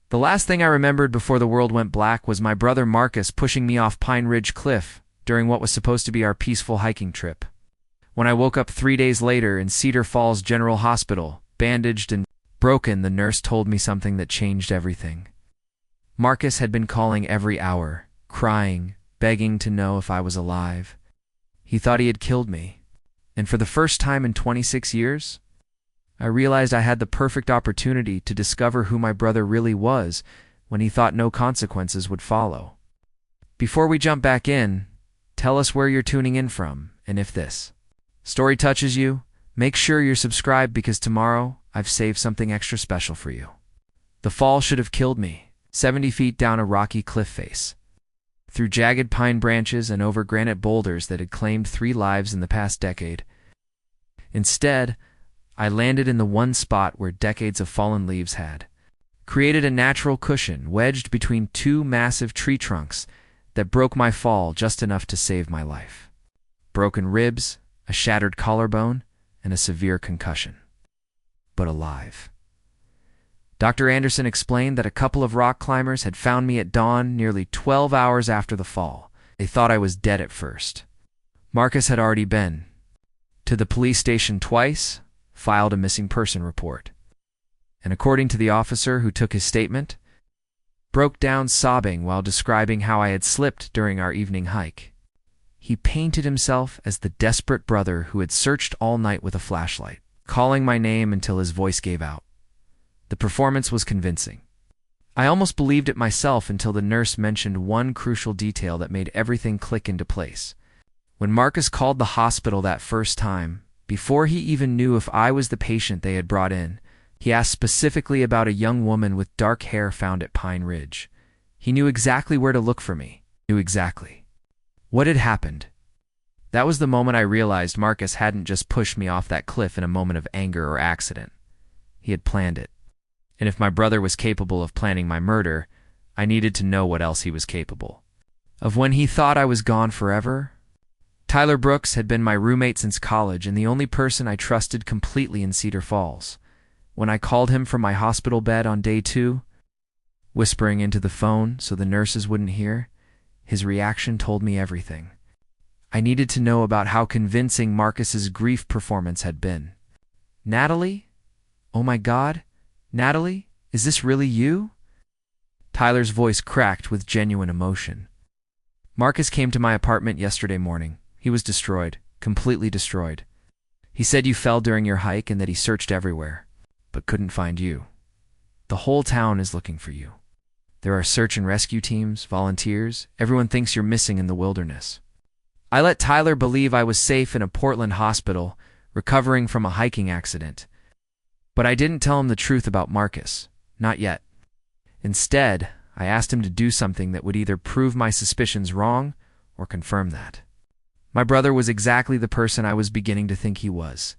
The last thing I remembered before the world went black was my brother Marcus pushing me off Pine Ridge Cliff during what was supposed to be our peaceful hiking trip. When I woke up 3 days later in Cedar Falls General Hospital, bandaged and broken, the nurse told me something that changed everything. Marcus had been calling every hour, crying, begging to know if I was alive. He thought he had killed me. And for the first time in 26 years, I realized I had the perfect opportunity to discover who my brother really was when he thought no consequences would follow. Before we jump back in, tell us where you're tuning in from, and if this story touches you, make sure you're subscribed because tomorrow I've saved something extra special for you. The fall should have killed me, 70 feet down a rocky cliff face, through jagged pine branches and over granite boulders that had claimed 3 lives in the past decade. Instead, I landed in the one spot where decades of fallen leaves had created a natural cushion wedged between 2 massive tree trunks that broke my fall just enough to save my life. Broken ribs, a shattered collarbone, and a severe concussion. But alive. Dr. Anderson explained that a couple of rock climbers had found me at dawn nearly 12 hours after the fall. They thought I was dead at first. Marcus had already been to the police station twice, filed a missing person report, and according to the officer who took his statement, broke down sobbing while describing how I had slipped during our evening hike. He painted himself as the desperate brother who had searched all night with a flashlight, calling my name until his voice gave out. The performance was convincing. I almost believed it myself until the nurse mentioned one crucial detail that made everything click into place. When Marcus called the hospital that first time, before he even knew if I was the patient they had brought in, he asked specifically about a young woman with dark hair found at Pine Ridge. He knew exactly where to look for me. Knew exactly what had happened. That was the moment I realized Marcus hadn't just pushed me off that cliff in a moment of anger or accident. He had planned it. And if my brother was capable of planning my murder, I needed to know what else he was capable of. When he thought I was gone forever, Tyler Brooks had been my roommate since college and the only person I trusted completely in Cedar Falls. When I called him from my hospital bed on day 2, whispering into the phone so the nurses wouldn't hear, his reaction told me everything. I needed to know about how convincing Marcus's grief performance had been. Natalie? Oh my God, Natalie, is this really you? Tyler's voice cracked with genuine emotion. Marcus came to my apartment yesterday morning. He was destroyed, completely destroyed. He said you fell during your hike and that he searched everywhere, but couldn't find you. The whole town is looking for you. There are search and rescue teams, volunteers. Everyone thinks you're missing in the wilderness. I let Tyler believe I was safe in a Portland hospital, recovering from a hiking accident. But I didn't tell him the truth about Marcus. Not yet. Instead, I asked him to do something that would either prove my suspicions wrong or confirm that. My brother was exactly the person I was beginning to think he was.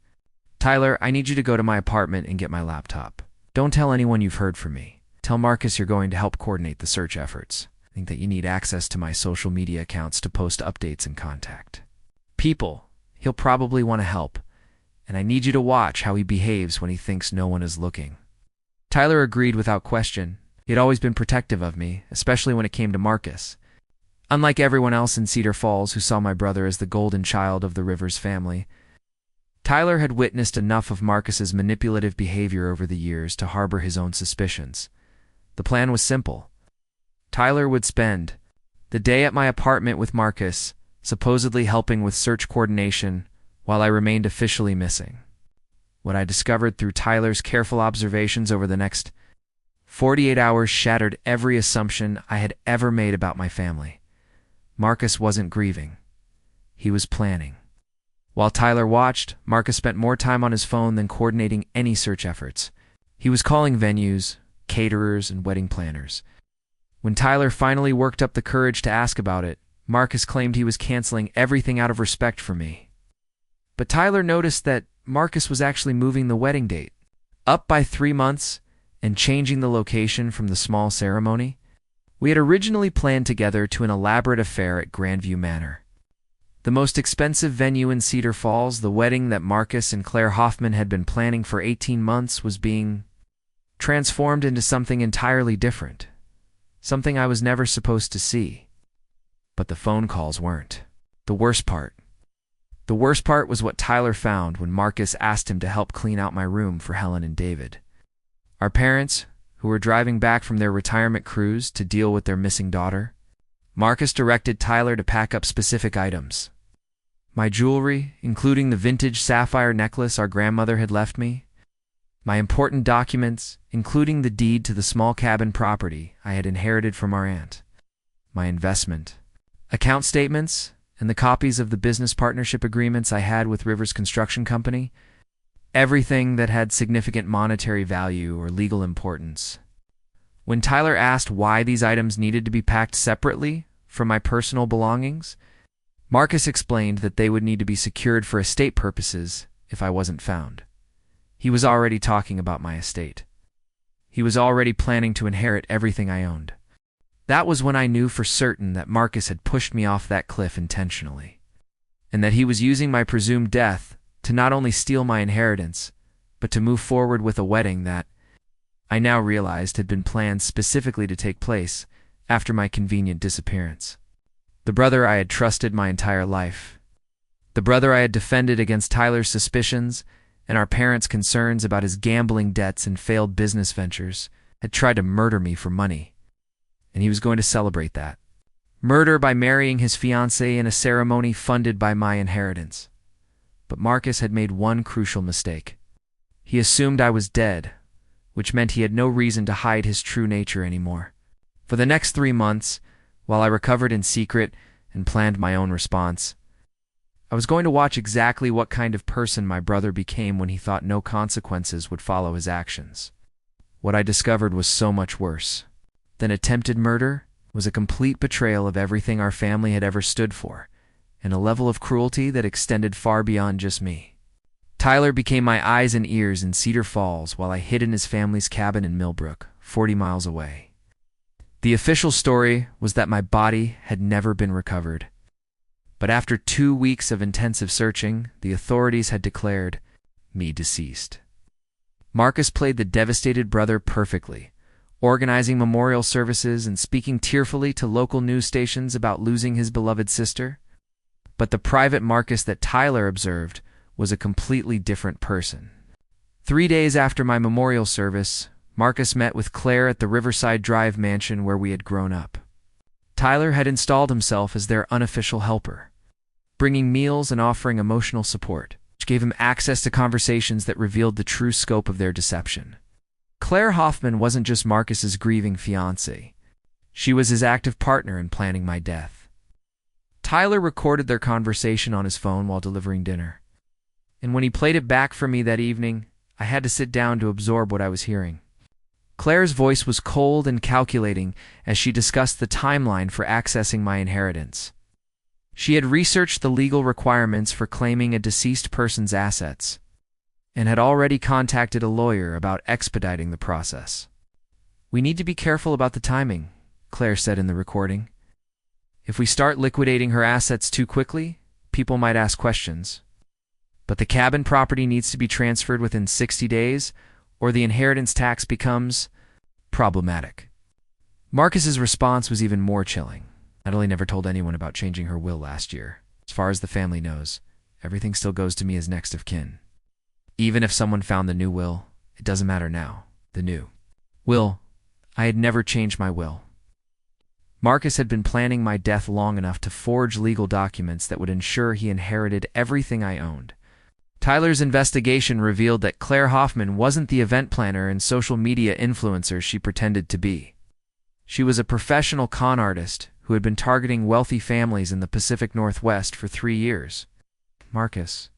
Tyler, I need you to go to my apartment and get my laptop. Don't tell anyone you've heard from me. Tell Marcus you're going to help coordinate the search efforts. I think that you need access to my social media accounts to post updates and contact people. He'll probably want to help, and I need you to watch how he behaves when he thinks no one is looking. Tyler agreed without question. He had always been protective of me, especially when it came to Marcus. Unlike everyone else in Cedar Falls who saw my brother as the golden child of the Rivers family, Tyler had witnessed enough of Marcus's manipulative behavior over the years to harbor his own suspicions. The plan was simple. Tyler would spend the day at my apartment with Marcus, supposedly helping with search coordination, while I remained officially missing. What I discovered through Tyler's careful observations over the next 48 hours shattered every assumption I had ever made about my family. Marcus wasn't grieving. He was planning. While Tyler watched, Marcus spent more time on his phone than coordinating any search efforts. He was calling venues, caterers, and wedding planners. When Tyler finally worked up the courage to ask about it, Marcus claimed he was canceling everything out of respect for me. But Tyler noticed that Marcus was actually moving the wedding date up by 3 months and changing the location from the small ceremony. We had originally planned together to an elaborate affair at Grandview Manor, the most expensive venue in Cedar Falls. The wedding that Marcus and Claire Hoffman had been planning for 18 months was being transformed into something entirely different, something I was never supposed to see. But the phone calls weren't. The worst part was what Tyler found when Marcus asked him to help clean out my room for Helen and David. Our parents, who were driving back from their retirement cruise to deal with their missing daughter, Marcus directed Tyler to pack up specific items. My jewelry, including the vintage sapphire necklace our grandmother had left me, my important documents, including the deed to the small cabin property I had inherited from our aunt, my investment, account statements, and the copies of the business partnership agreements I had with Rivers Construction Company, everything that had significant monetary value or legal importance. When Tyler asked why these items needed to be packed separately from my personal belongings, Marcus explained that they would need to be secured for estate purposes if I wasn't found. He was already talking about my estate. He was already planning to inherit everything I owned. That was when I knew for certain that Marcus had pushed me off that cliff intentionally, and that he was using my presumed death to not only steal my inheritance, but to move forward with a wedding that, I now realized, had been planned specifically to take place after my convenient disappearance. The brother I had trusted my entire life. The brother I had defended against Tyler's suspicions and our parents' concerns about his gambling debts and failed business ventures had tried to murder me for money. And he was going to celebrate that. Murder by marrying his fiancée in a ceremony funded by my inheritance. But Marcus had made one crucial mistake. He assumed I was dead, which meant he had no reason to hide his true nature anymore. For the next 3 months, while I recovered in secret and planned my own response, I was going to watch exactly what kind of person my brother became when he thought no consequences would follow his actions. What I discovered was so much worse. Than attempted murder was a complete betrayal of everything our family had ever stood for, and a level of cruelty that extended far beyond just me. Tyler became my eyes and ears in Cedar Falls while I hid in his family's cabin in Millbrook, 40 miles away. The official story was that my body had never been recovered. But after 2 weeks of intensive searching, the authorities had declared me deceased. Marcus played the devastated brother perfectly, organizing memorial services and speaking tearfully to local news stations about losing his beloved sister. But the private Marcus that Tyler observed was a completely different person. 3 days after my memorial service, Marcus met with Claire at the Riverside Drive mansion where we had grown up. Tyler had installed himself as their unofficial helper, bringing meals and offering emotional support, which gave him access to conversations that revealed the true scope of their deception. Claire Hoffman wasn't just Marcus's grieving fiancée. She was his active partner in planning my death. Tyler recorded their conversation on his phone while delivering dinner. And when he played it back for me that evening, I had to sit down to absorb what I was hearing. Claire's voice was cold and calculating as she discussed the timeline for accessing my inheritance. She had researched the legal requirements for claiming a deceased person's assets, and had already contacted a lawyer about expediting the process. "We need to be careful about the timing," Claire said in the recording. "If we start liquidating her assets too quickly, people might ask questions. But the cabin property needs to be transferred within 60 days, or the inheritance tax becomes problematic." Marcus's response was even more chilling. Natalie never told anyone about changing her will last year. As far as the family knows, everything still goes to me as next of kin. Even if someone found the new will, it doesn't matter now. The new will. I had never changed my will. Marcus had been planning my death long enough to forge legal documents that would ensure he inherited everything I owned. Tyler's investigation revealed that Claire Hoffman wasn't the event planner and social media influencer she pretended to be. She was a professional con artist who had been targeting wealthy families in the Pacific Northwest for 3 years. Marcus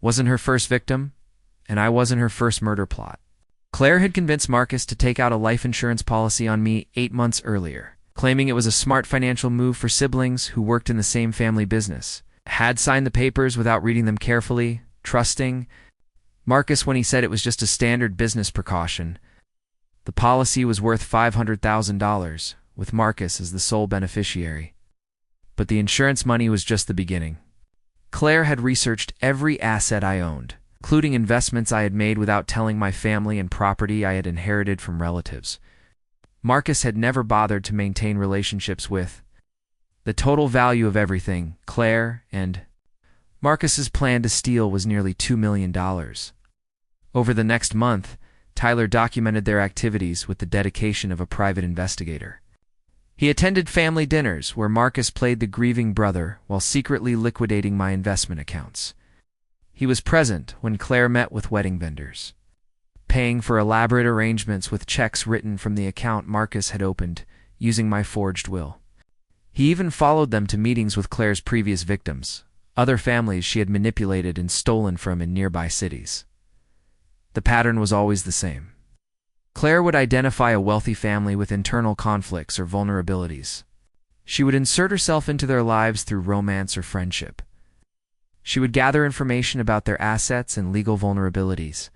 wasn't her first victim, and I wasn't her first murder plot. Claire had convinced Marcus to take out a life insurance policy on me 8 months earlier, claiming it was a smart financial move for siblings who worked in the same family business. Had signed the papers without reading them carefully, trusting Marcus when he said it was just a standard business precaution. The policy was worth $500,000, with Marcus as the sole beneficiary. But the insurance money was just the beginning. Claire had researched every asset I owned, including investments I had made without telling my family and property I had inherited from relatives. Marcus had never bothered to maintain relationships with the total value of everything, Claire, and Marcus's plan to steal was nearly $2 million. Over the next month, Tyler documented their activities with the dedication of a private investigator. He attended family dinners where Marcus played the grieving brother while secretly liquidating my investment accounts. He was present when Claire met with wedding vendors, paying for elaborate arrangements with checks written from the account Marcus had opened using my forged will. He even followed them to meetings with Claire's previous victims, other families she had manipulated and stolen from in nearby cities. The pattern was always the same. Claire would identify a wealthy family with internal conflicts or vulnerabilities. She would insert herself into their lives through romance or friendship. She would gather information about their assets and legal vulnerabilities.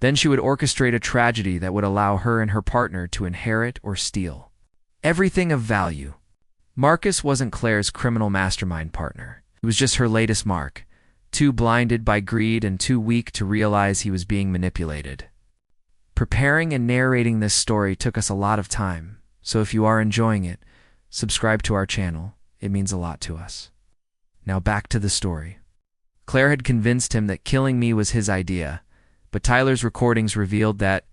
Then she would orchestrate a tragedy that would allow her and her partner to inherit or steal everything of value. Marcus wasn't Claire's criminal mastermind partner. He was just her latest mark, too blinded by greed and too weak to realize he was being manipulated. Preparing and narrating this story took us a lot of time, so if you are enjoying it, subscribe to our channel. It means a lot to us. Now back to the story. Claire had convinced him that killing me was his idea, but Tyler's recordings revealed that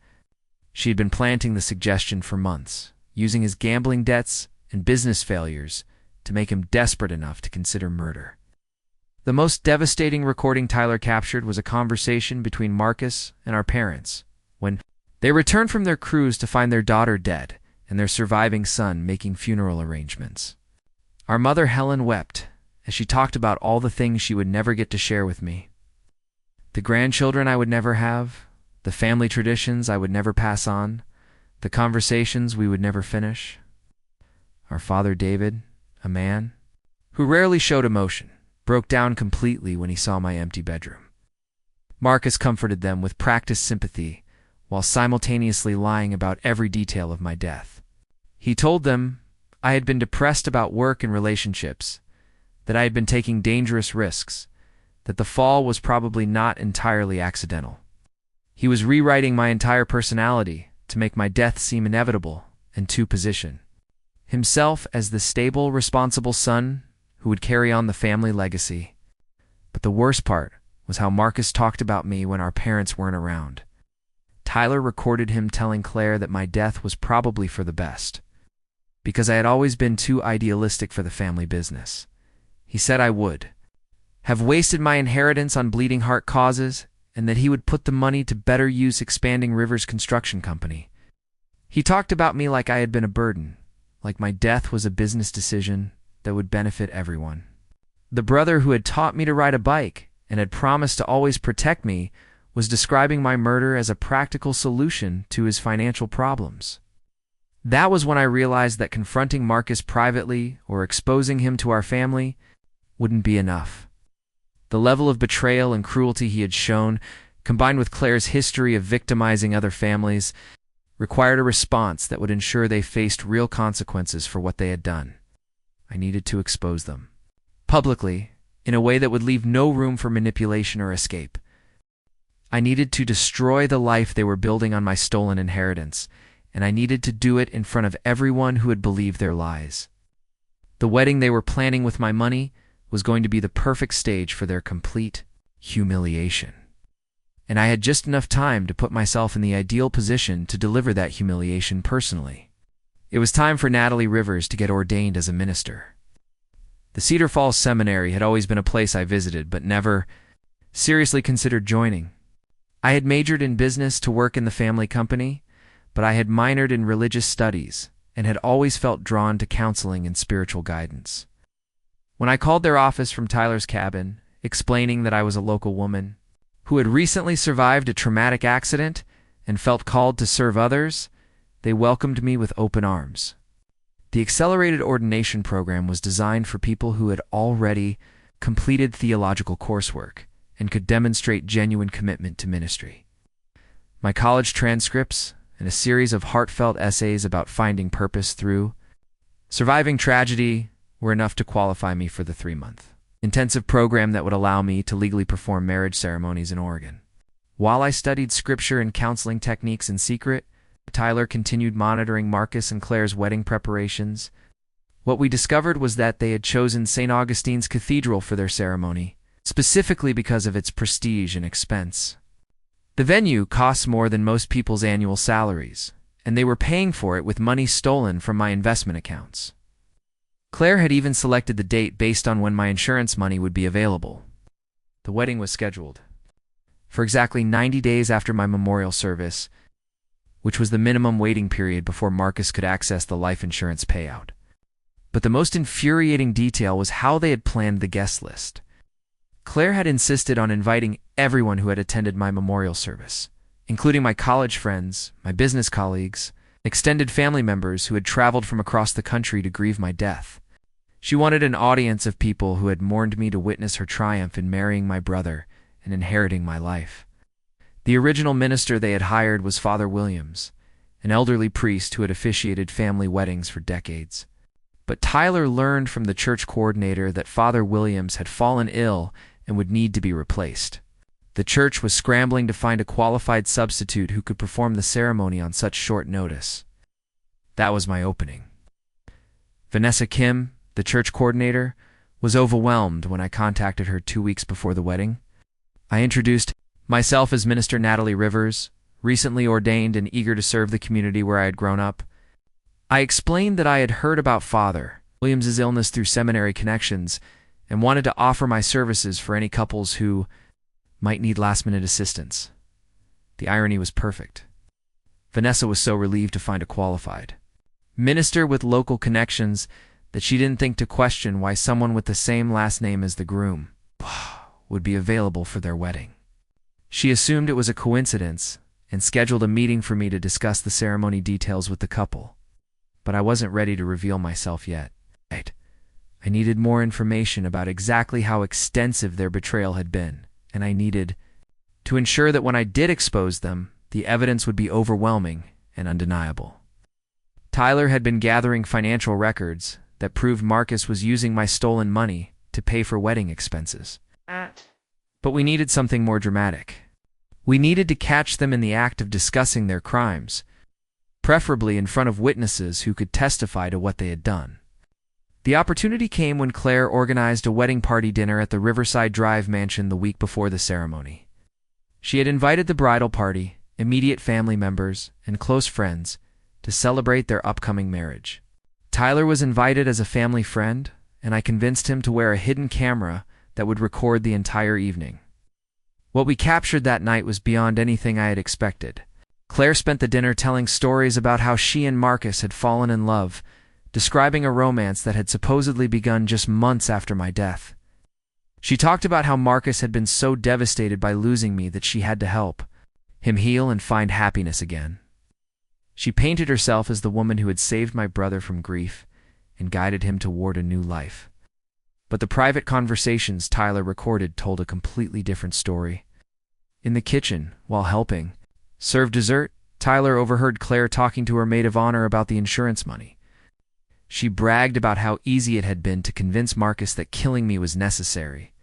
she had been planting the suggestion for months, using his gambling debts and business failures to make him desperate enough to consider murder. The most devastating recording Tyler captured was a conversation between Marcus and our parents when they returned from their cruise to find their daughter dead and their surviving son making funeral arrangements. Our mother Helen wept as she talked about all the things she would never get to share with me. The grandchildren I would never have, the family traditions I would never pass on, the conversations we would never finish. Our father David, a man who rarely showed emotion, broke down completely when he saw my empty bedroom. Marcus comforted them with practiced sympathy while simultaneously lying about every detail of my death. He told them I had been depressed about work and relationships, that I had been taking dangerous risks, that the fall was probably not entirely accidental. He was rewriting my entire personality to make my death seem inevitable and too position. Himself as the stable, responsible son who would carry on the family legacy. But the worst part was how Marcus talked about me when our parents weren't around. Tyler recorded him telling Claire that my death was probably for the best, because I had always been too idealistic for the family business. He said I would have wasted my inheritance on bleeding heart causes and that he would put the money to better use expanding Rivers Construction Company. He talked about me like I had been a burden, like my death was a business decision that would benefit everyone. The brother who had taught me to ride a bike and had promised to always protect me was describing my murder as a practical solution to his financial problems. That was when I realized that confronting Marcus privately or exposing him to our family wouldn't be enough. The level of betrayal and cruelty he had shown, combined with Claire's history of victimizing other families, required a response that would ensure they faced real consequences for what they had done. I needed to expose them publicly, in a way that would leave no room for manipulation or escape. I needed to destroy the life they were building on my stolen inheritance, and I needed to do it in front of everyone who had believed their lies. The wedding they were planning with my money was going to be the perfect stage for their complete humiliation. And I had just enough time to put myself in the ideal position to deliver that humiliation personally. It was time for Natalie Rivers to get ordained as a minister. The Cedar Falls Seminary had always been a place I visited but never seriously considered joining. I had majored in business to work in the family company, but I had minored in religious studies and had always felt drawn to counseling and spiritual guidance. When I called their office from Tyler's cabin, explaining that I was a local woman who had recently survived a traumatic accident and felt called to serve others, they welcomed me with open arms. The accelerated ordination program was designed for people who had already completed theological coursework and could demonstrate genuine commitment to ministry. My college transcripts and a series of heartfelt essays about finding purpose through surviving tragedy were enough to qualify me for the 3-month intensive program that would allow me to legally perform marriage ceremonies in Oregon. While I studied scripture and counseling techniques in secret, Tyler continued monitoring Marcus and Claire's wedding preparations. What we discovered was that they had chosen St. Augustine's Cathedral for their ceremony, specifically because of its prestige and expense. The venue costs more than most people's annual salaries, and they were paying for it with money stolen from my investment accounts. Claire had even selected the date based on when my insurance money would be available. The wedding was scheduled for exactly 90 days after my memorial service, which was the minimum waiting period before Marcus could access the life insurance payout. But the most infuriating detail was how they had planned the guest list. Claire had insisted on inviting everyone who had attended my memorial service, including my college friends, my business colleagues, extended family members who had traveled from across the country to grieve my death. She wanted an audience of people who had mourned me to witness her triumph in marrying my brother and inheriting my life. The original minister they had hired was Father Williams, an elderly priest who had officiated family weddings for decades. But Tyler learned from the church coordinator that Father Williams had fallen ill and would need to be replaced. The church was scrambling to find a qualified substitute who could perform the ceremony on such short notice. That was my opening. Vanessa Kim, the church coordinator, was overwhelmed when I contacted her 2 weeks before the wedding. I introduced myself as Minister Natalie Rivers, recently ordained and eager to serve the community where I had grown up. I explained that I had heard about Father Williams's illness through seminary connections and wanted to offer my services for any couples who might need last-minute assistance. The irony was perfect. Vanessa was so relieved to find a qualified minister with local connections that she didn't think to question why someone with the same last name as the groom would be available for their wedding. She assumed it was a coincidence and scheduled a meeting for me to discuss the ceremony details with the couple. But I wasn't ready to reveal myself yet. I needed more information about exactly how extensive their betrayal had been, and I needed to ensure that when I did expose them, the evidence would be overwhelming and undeniable. Tyler had been gathering financial records that proved Marcus was using my stolen money to pay for wedding expenses. But we needed something more dramatic. We needed to catch them in the act of discussing their crimes, preferably in front of witnesses who could testify to what they had done. The opportunity came when Claire organized a wedding party dinner at the Riverside Drive mansion the week before the ceremony. She had invited the bridal party, immediate family members, and close friends to celebrate their upcoming marriage. Tyler was invited as a family friend, and I convinced him to wear a hidden camera that would record the entire evening. What we captured that night was beyond anything I had expected. Claire spent the dinner telling stories about how she and Marcus had fallen in love, describing a romance that had supposedly begun just months after my death. She talked about how Marcus had been so devastated by losing me that she had to help him heal and find happiness again. She painted herself as the woman who had saved my brother from grief and guided him toward a new life. But the private conversations Tyler recorded told a completely different story. In the kitchen, while helping serve dessert, Tyler overheard Claire talking to her maid of honor about the insurance money. She bragged about how easy it had been to convince Marcus that killing me was necessary,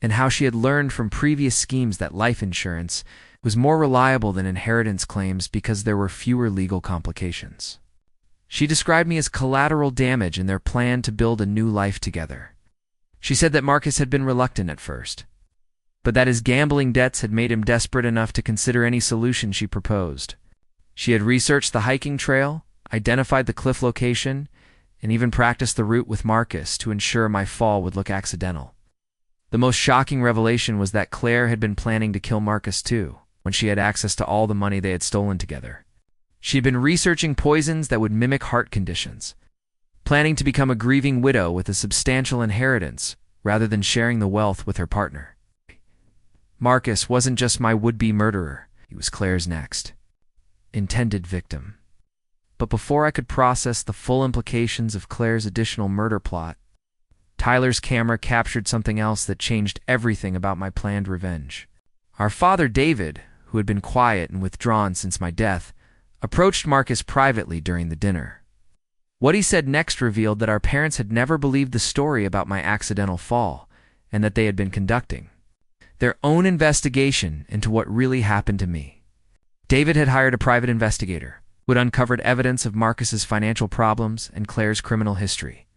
and how she had learned from previous schemes that life insurance was more reliable than inheritance claims because there were fewer legal complications. She described me as collateral damage in their plan to build a new life together. She said that Marcus had been reluctant at first, but that his gambling debts had made him desperate enough to consider any solution she proposed. She had researched the hiking trail, identified the cliff location, and even practiced the route with Marcus to ensure my fall would look accidental. The most shocking revelation was that Claire had been planning to kill Marcus too, when she had access to all the money they had stolen together. She had been researching poisons that would mimic heart conditions, planning to become a grieving widow with a substantial inheritance rather than sharing the wealth with her partner. Marcus wasn't just my would-be murderer, he was Claire's next intended victim. But before I could process the full implications of Claire's additional murder plot, Tyler's camera captured something else that changed everything about my planned revenge. Our father David, who had been quiet and withdrawn since my death, approached Marcus privately during the dinner. What he said next revealed that our parents had never believed the story about my accidental fall, and that they had been conducting their own investigation into what really happened to me. David had hired a private investigator who had uncovered evidence of Marcus's financial problems and Claire's criminal history.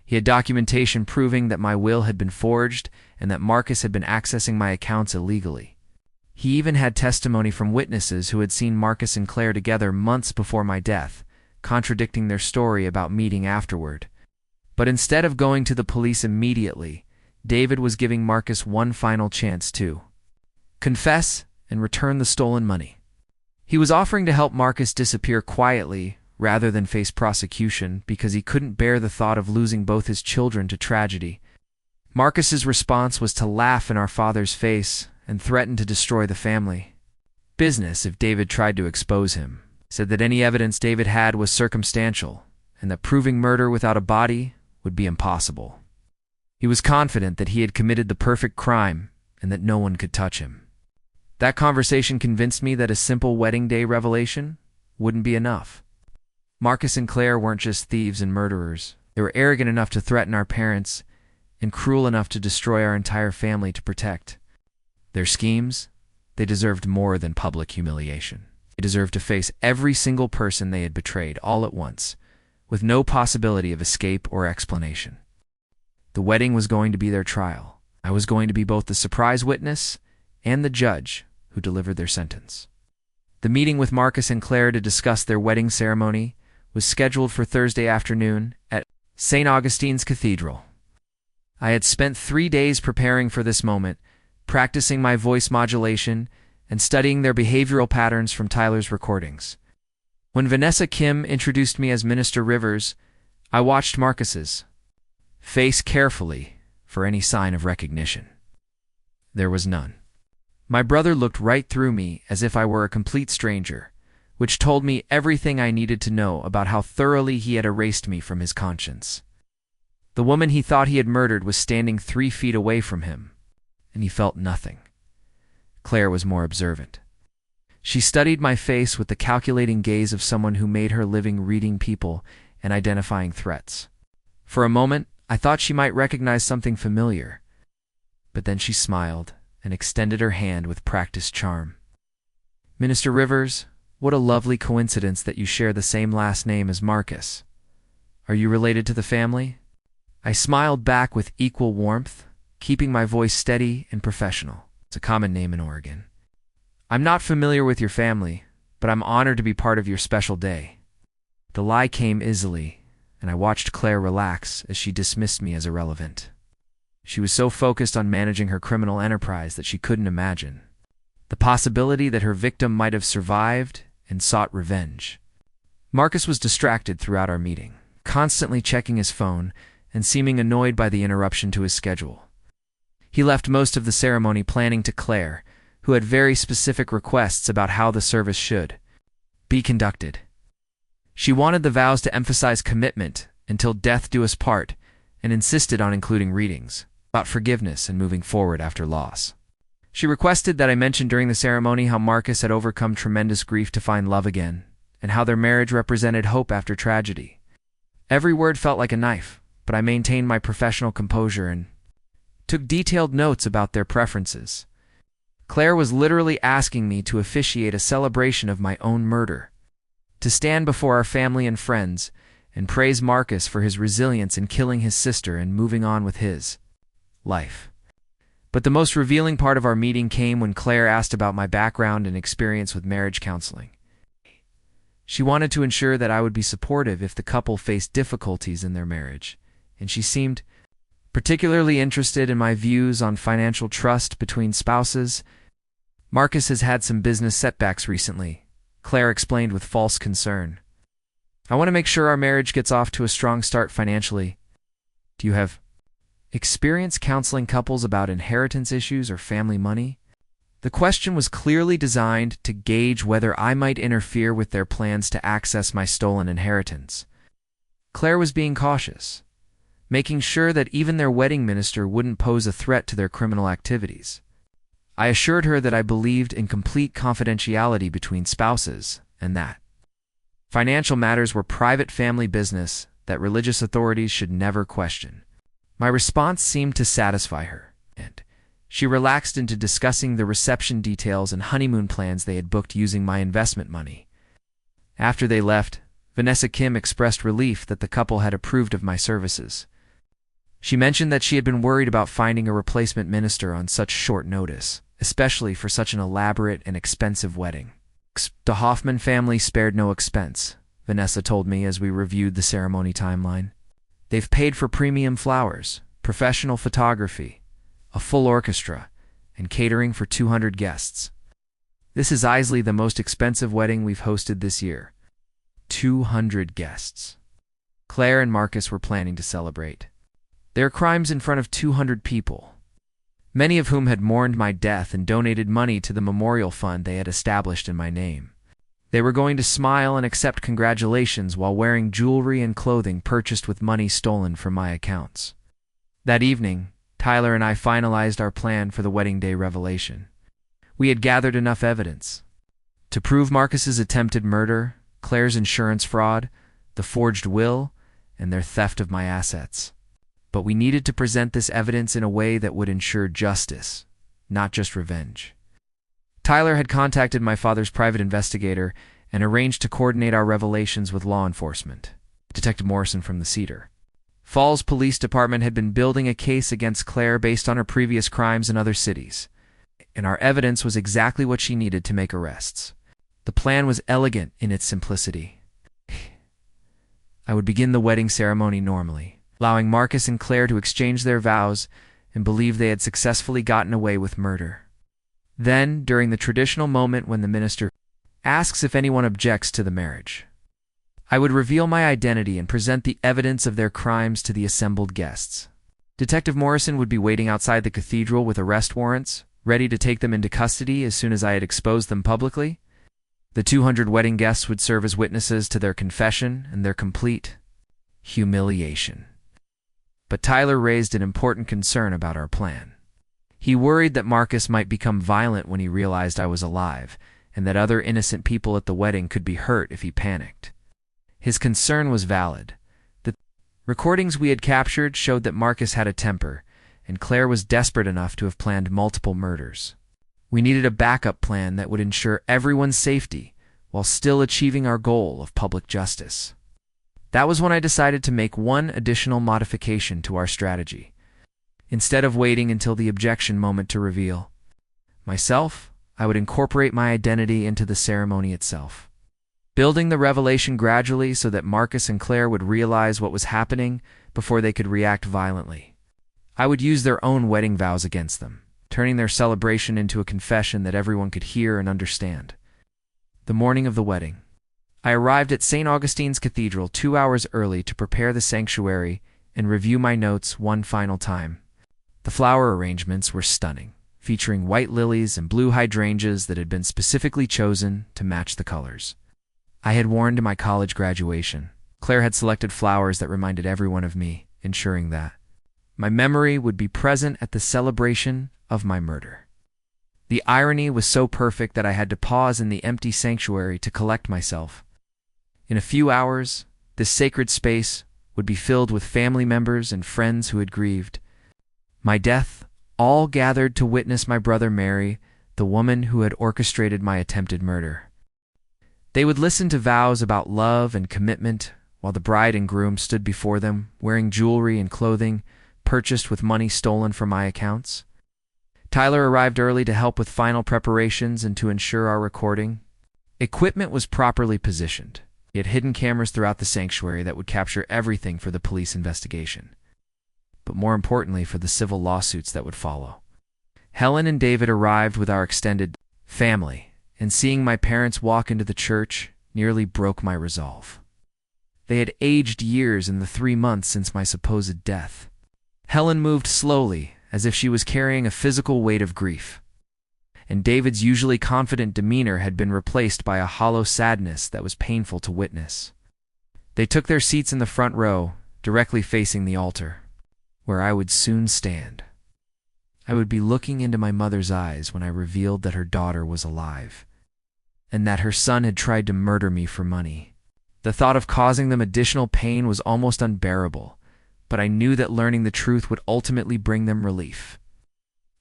He had documentation proving that my will had been forged and that Marcus had been accessing my accounts illegally. He even had testimony from witnesses who had seen Marcus and Claire together months before my death, contradicting their story about meeting afterward. But instead of going to the police immediately, David was giving Marcus one final chance to confess and return the stolen money. He was offering to help Marcus disappear quietly rather than face prosecution because he couldn't bear the thought of losing both his children to tragedy. Marcus's response was to laugh in our father's face and threaten to destroy the family business if David tried to expose him. Said that any evidence David had was circumstantial and that proving murder without a body would be impossible. He was confident that he had committed the perfect crime and that no one could touch him. That conversation convinced me that a simple wedding day revelation wouldn't be enough. Marcus and Claire weren't just thieves and murderers. They were arrogant enough to threaten our parents and cruel enough to destroy our entire family to protect their schemes. They deserved more than public humiliation. They deserved to face every single person they had betrayed all at once, with no possibility of escape or explanation. The wedding was going to be their trial. I was going to be both the surprise witness and the judge who delivered their sentence. The meeting with Marcus and Claire to discuss their wedding ceremony was scheduled for Thursday afternoon at St. Augustine's Cathedral. I had spent 3 days preparing for this moment, practicing my voice modulation and studying their behavioral patterns from Tyler's recordings. When Vanessa Kim introduced me as Minister Rivers, I watched Marcus's face carefully for any sign of recognition. There was none. My brother looked right through me as if I were a complete stranger, which told me everything I needed to know about how thoroughly he had erased me from his conscience. The woman he thought he had murdered was standing 3 feet away from him, and he felt nothing. Claire was more observant. She studied my face with the calculating gaze of someone who made her living reading people and identifying threats. For a moment, I thought she might recognize something familiar, but then she smiled and extended her hand with practiced charm. Minister Rivers, what a lovely coincidence that you share the same last name as Marcus. Are you related to the family? I smiled back with equal warmth, keeping my voice steady and professional. It's a common name in Oregon. I'm not familiar with your family, but I'm honored to be part of your special day. The lie came easily, and I watched Claire relax as she dismissed me as irrelevant. She was so focused on managing her criminal enterprise that she couldn't imagine the possibility that her victim might have survived and sought revenge. Marcus was distracted throughout our meeting, constantly checking his phone and seeming annoyed by the interruption to his schedule. He left most of the ceremony planning to Claire, who had very specific requests about how the service should be conducted. She wanted the vows to emphasize commitment until death do us part and insisted on including readings about forgiveness and moving forward after loss. She requested that I mention during the ceremony how Marcus had overcome tremendous grief to find love again, and how their marriage represented hope after tragedy. Every word felt like a knife, but I maintained my professional composure and took detailed notes about their preferences. Claire was literally asking me to officiate a celebration of my own murder, to stand before our family and friends and praise Marcus for his resilience in killing his sister and moving on with his life. But the most revealing part of our meeting came when Claire asked about my background and experience with marriage counseling. She wanted to ensure that I would be supportive if the couple faced difficulties in their marriage, and she seemed particularly interested in my views on financial trust between spouses. Marcus has had some business setbacks recently, Claire explained with false concern. I want to make sure our marriage gets off to a strong start financially. Do you have experience counseling couples about inheritance issues or family money? The question was clearly designed to gauge whether I might interfere with their plans to access my stolen inheritance. Claire was being cautious, making sure that even their wedding minister wouldn't pose a threat to their criminal activities. I assured her that I believed in complete confidentiality between spouses and that financial matters were private family business that religious authorities should never question. My response seemed to satisfy her. And she relaxed into discussing the reception details and honeymoon plans they had booked using my investment money. After they left, Vanessa Kim expressed relief that the couple had approved of my services. She mentioned that she had been worried about finding a replacement minister on such short notice, especially for such an elaborate and expensive wedding. The Hoffman family spared no expense, Vanessa told me as we reviewed the ceremony timeline. They've paid for premium flowers, professional photography, a full orchestra, and catering for 200 guests. This is easily the most expensive wedding we've hosted this year. 200 guests. Claire and Marcus were planning to celebrate their crimes in front of 200 people, many of whom had mourned my death and donated money to the memorial fund they had established in my name. They were going to smile and accept congratulations while wearing jewelry and clothing purchased with money stolen from my accounts. That evening, Tyler and I finalized our plan for the wedding day revelation. We had gathered enough evidence to prove Marcus's attempted murder, Claire's insurance fraud, the forged will, and their theft of my assets. But we needed to present this evidence in a way that would ensure justice, not just revenge. Tyler had contacted my father's private investigator and arranged to coordinate our revelations with law enforcement. Detective Morrison from the Cedar Falls Police Department had been building a case against Claire based on her previous crimes in other cities, and our evidence was exactly what she needed to make arrests. The plan was elegant in its simplicity. I would begin the wedding ceremony normally, allowing Marcus and Claire to exchange their vows and believe they had successfully gotten away with murder. Then, during the traditional moment when the minister asks if anyone objects to the marriage, I would reveal my identity and present the evidence of their crimes to the assembled guests. Detective Morrison would be waiting outside the cathedral with arrest warrants, ready to take them into custody as soon as I had exposed them publicly. The 200 wedding guests would serve as witnesses to their confession and their complete humiliation. But Tyler raised an important concern about our plan. He worried that Marcus might become violent when he realized I was alive, and that other innocent people at the wedding could be hurt if he panicked. His concern was valid. The recordings we had captured showed that Marcus had a temper, and Claire was desperate enough to have planned multiple murders. We needed a backup plan that would ensure everyone's safety while still achieving our goal of public justice. That was when I decided to make one additional modification to our strategy. Instead of waiting until the objection moment to reveal myself, I would incorporate my identity into the ceremony itself, building the revelation gradually so that Marcus and Claire would realize what was happening before they could react violently. I would use their own wedding vows against them, turning their celebration into a confession that everyone could hear and understand. The morning of the wedding, I arrived at St. Augustine's Cathedral 2 hours early to prepare the sanctuary and review my notes one final time. The flower arrangements were stunning, featuring white lilies and blue hydrangeas that had been specifically chosen to match the colors I had worn to my college graduation. Claire had selected flowers that reminded everyone of me, ensuring that my memory would be present at the celebration of my murder. The irony was so perfect that I had to pause in the empty sanctuary to collect myself. In a few hours, this sacred space would be filled with family members and friends who had grieved my death, all gathered to witness my brother Mary, the woman who had orchestrated my attempted murder. They would listen to vows about love and commitment while the bride and groom stood before them, wearing jewelry and clothing purchased with money stolen from my accounts. Tyler arrived early to help with final preparations and to ensure our recording. Equipment was properly positioned. He had hidden cameras throughout the sanctuary that would capture everything for the police investigation, but more importantly for the civil lawsuits that would follow. Helen and David arrived with our extended family, and seeing my parents walk into the church nearly broke my resolve. They had aged years in the 3 months since my supposed death. Helen moved slowly, as if she was carrying a physical weight of grief, and David's usually confident demeanor had been replaced by a hollow sadness that was painful to witness. They took their seats in the front row, directly facing the altar, where I would soon stand. I would be looking into my mother's eyes when I revealed that her daughter was alive, and that her son had tried to murder me for money. The thought of causing them additional pain was almost unbearable, but I knew that learning the truth would ultimately bring them relief.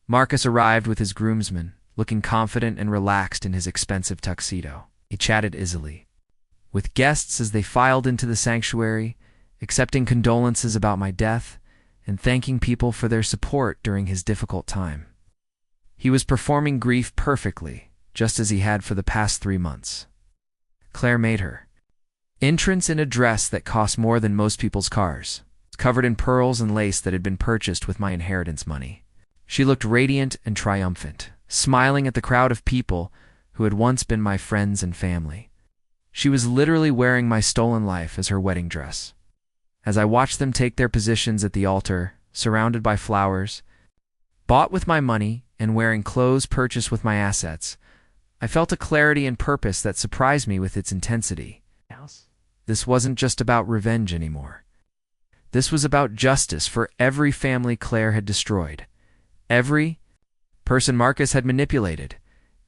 Marcus arrived with his groomsmen, looking confident and relaxed in his expensive tuxedo. He chatted easily with guests as they filed into the sanctuary, accepting condolences about my death and thanking people for their support during his difficult time. He was performing grief perfectly, just as he had for the past 3 months. Claire made her entrance in a dress that cost more than most people's cars, covered in pearls and lace that had been purchased with my inheritance money. She looked radiant and triumphant, smiling at the crowd of people who had once been my friends and family. She was literally wearing my stolen life as her wedding dress. As I watched them take their positions at the altar, surrounded by flowers, bought with my money and wearing clothes purchased with my assets, I felt a clarity and purpose that surprised me with its intensity. This wasn't just about revenge anymore. This was about justice for every family Claire had destroyed, every person Marcus had manipulated,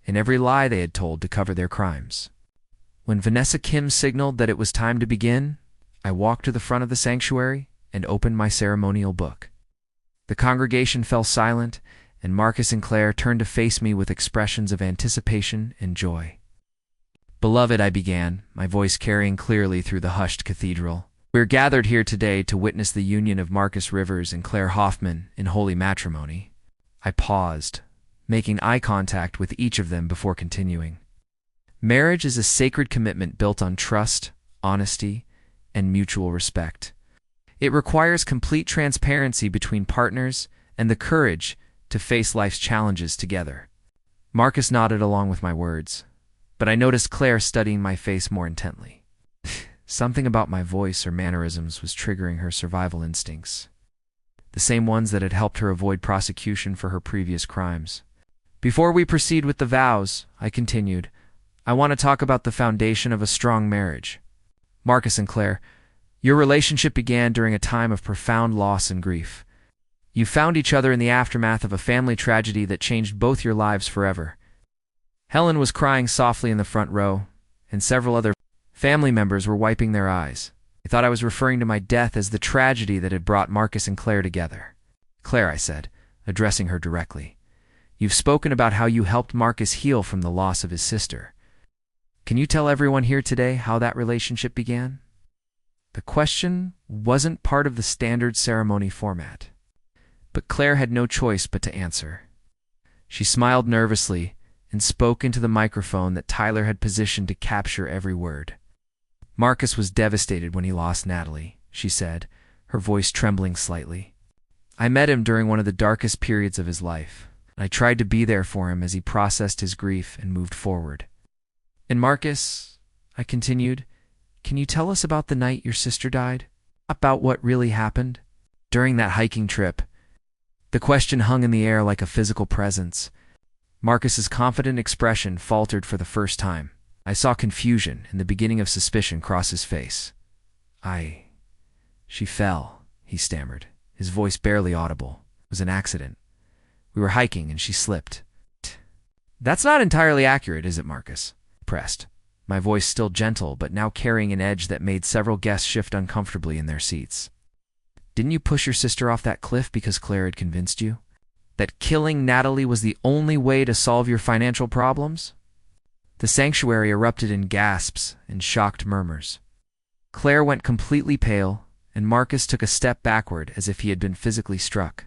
and every lie they had told to cover their crimes. When Vanessa Kim signaled that it was time to begin, I walked to the front of the sanctuary and opened my ceremonial book. The congregation fell silent, and Marcus and Claire turned to face me with expressions of anticipation and joy. "Beloved," I began, my voice carrying clearly through the hushed cathedral, "we are gathered here today to witness the union of Marcus Rivers and Claire Hoffman in holy matrimony." I paused, making eye contact with each of them before continuing. "Marriage is a sacred commitment built on trust, honesty, and mutual respect. It requires complete transparency between partners and the courage to face life's challenges together." Marcus nodded along with my words, but I noticed Claire studying my face more intently. Something about my voice or mannerisms was triggering her survival instincts, the same ones that had helped her avoid prosecution for her previous crimes. "Before we proceed with the vows," I continued, "I want to talk about the foundation of a strong marriage. Marcus and Claire, your relationship began during a time of profound loss and grief. You found each other in the aftermath of a family tragedy that changed both your lives forever." Helen was crying softly in the front row, and several other family members were wiping their eyes. I thought I was referring to my death as the tragedy that had brought Marcus and Claire together. "Claire," I said, addressing her directly, "you've spoken about how you helped Marcus heal from the loss of his sister. Can you tell everyone here today how that relationship began?" The question wasn't part of the standard ceremony format, but Claire had no choice but to answer. She smiled nervously and spoke into the microphone that Tyler had positioned to capture every word. "Marcus was devastated when he lost Natalie," she said, her voice trembling slightly. "I met him during one of the darkest periods of his life. I tried to be there for him as he processed his grief and moved forward. And Marcus," I continued, "can you tell us about the night your sister died? About what really happened during that hiking trip?" The question hung in the air like a physical presence. Marcus's confident expression faltered for the first time. I saw confusion and the beginning of suspicion cross his face. She fell," he stammered, his voice barely audible. "It was an accident. We were hiking and she slipped." "That's not entirely accurate, is it, Marcus?" I pressed, my voice still gentle but now carrying an edge that made several guests shift uncomfortably in their seats. "Didn't you push your sister off that cliff because Claire had convinced you that killing Natalie was the only way to solve your financial problems?" The sanctuary erupted in gasps and shocked murmurs. Claire went completely pale, and Marcus took a step backward as if he had been physically struck.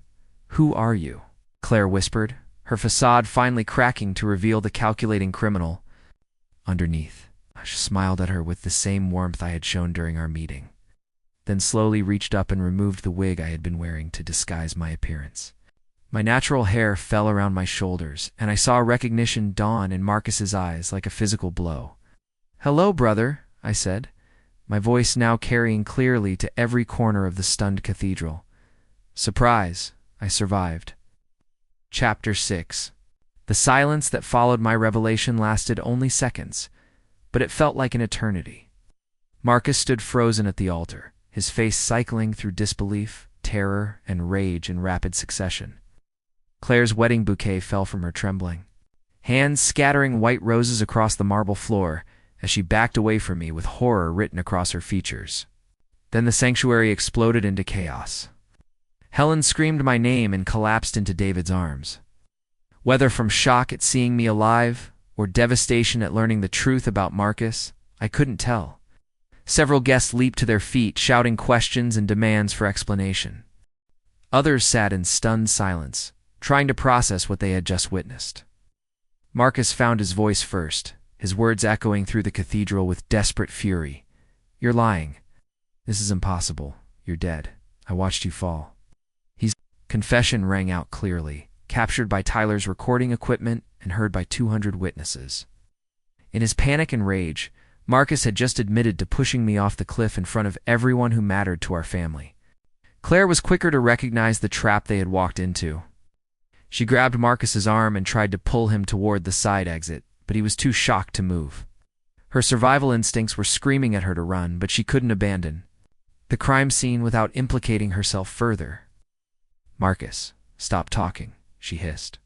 "Who are you?" Claire whispered, her facade finally cracking to reveal the calculating criminal underneath. I smiled at her with the same warmth I had shown during our meeting, then slowly reached up and removed the wig I had been wearing to disguise my appearance. My natural hair fell around my shoulders, and I saw recognition dawn in Marcus's eyes like a physical blow. "Hello, brother," I said, my voice now carrying clearly to every corner of the stunned cathedral. "Surprise, I survived." Chapter 6. The silence that followed my revelation lasted only seconds, but it felt like an eternity. Marcus stood frozen at the altar, his face cycling through disbelief, terror, and rage in rapid succession. Claire's wedding bouquet fell from her trembling hands, scattering white roses across the marble floor as she backed away from me with horror written across her features. Then the sanctuary exploded into chaos. Helen screamed my name and collapsed into David's arms. Whether from shock at seeing me alive or devastation at learning the truth about Marcus, I couldn't tell. Several guests leaped to their feet, shouting questions and demands for explanation. Others sat in stunned silence, trying to process what they had just witnessed. Marcus found his voice first, his words echoing through the cathedral with desperate fury. "You're lying. This is impossible. You're dead. I watched you fall." His confession rang out clearly, captured by Tyler's recording equipment and heard by 200 witnesses. In his panic and rage, Marcus had just admitted to pushing me off the cliff in front of everyone who mattered to our family. Claire was quicker to recognize the trap they had walked into. She grabbed Marcus's arm and tried to pull him toward the side exit, but he was too shocked to move. Her survival instincts were screaming at her to run, but she couldn't abandon the crime scene without implicating herself further. "Marcus, stop talking," she hissed,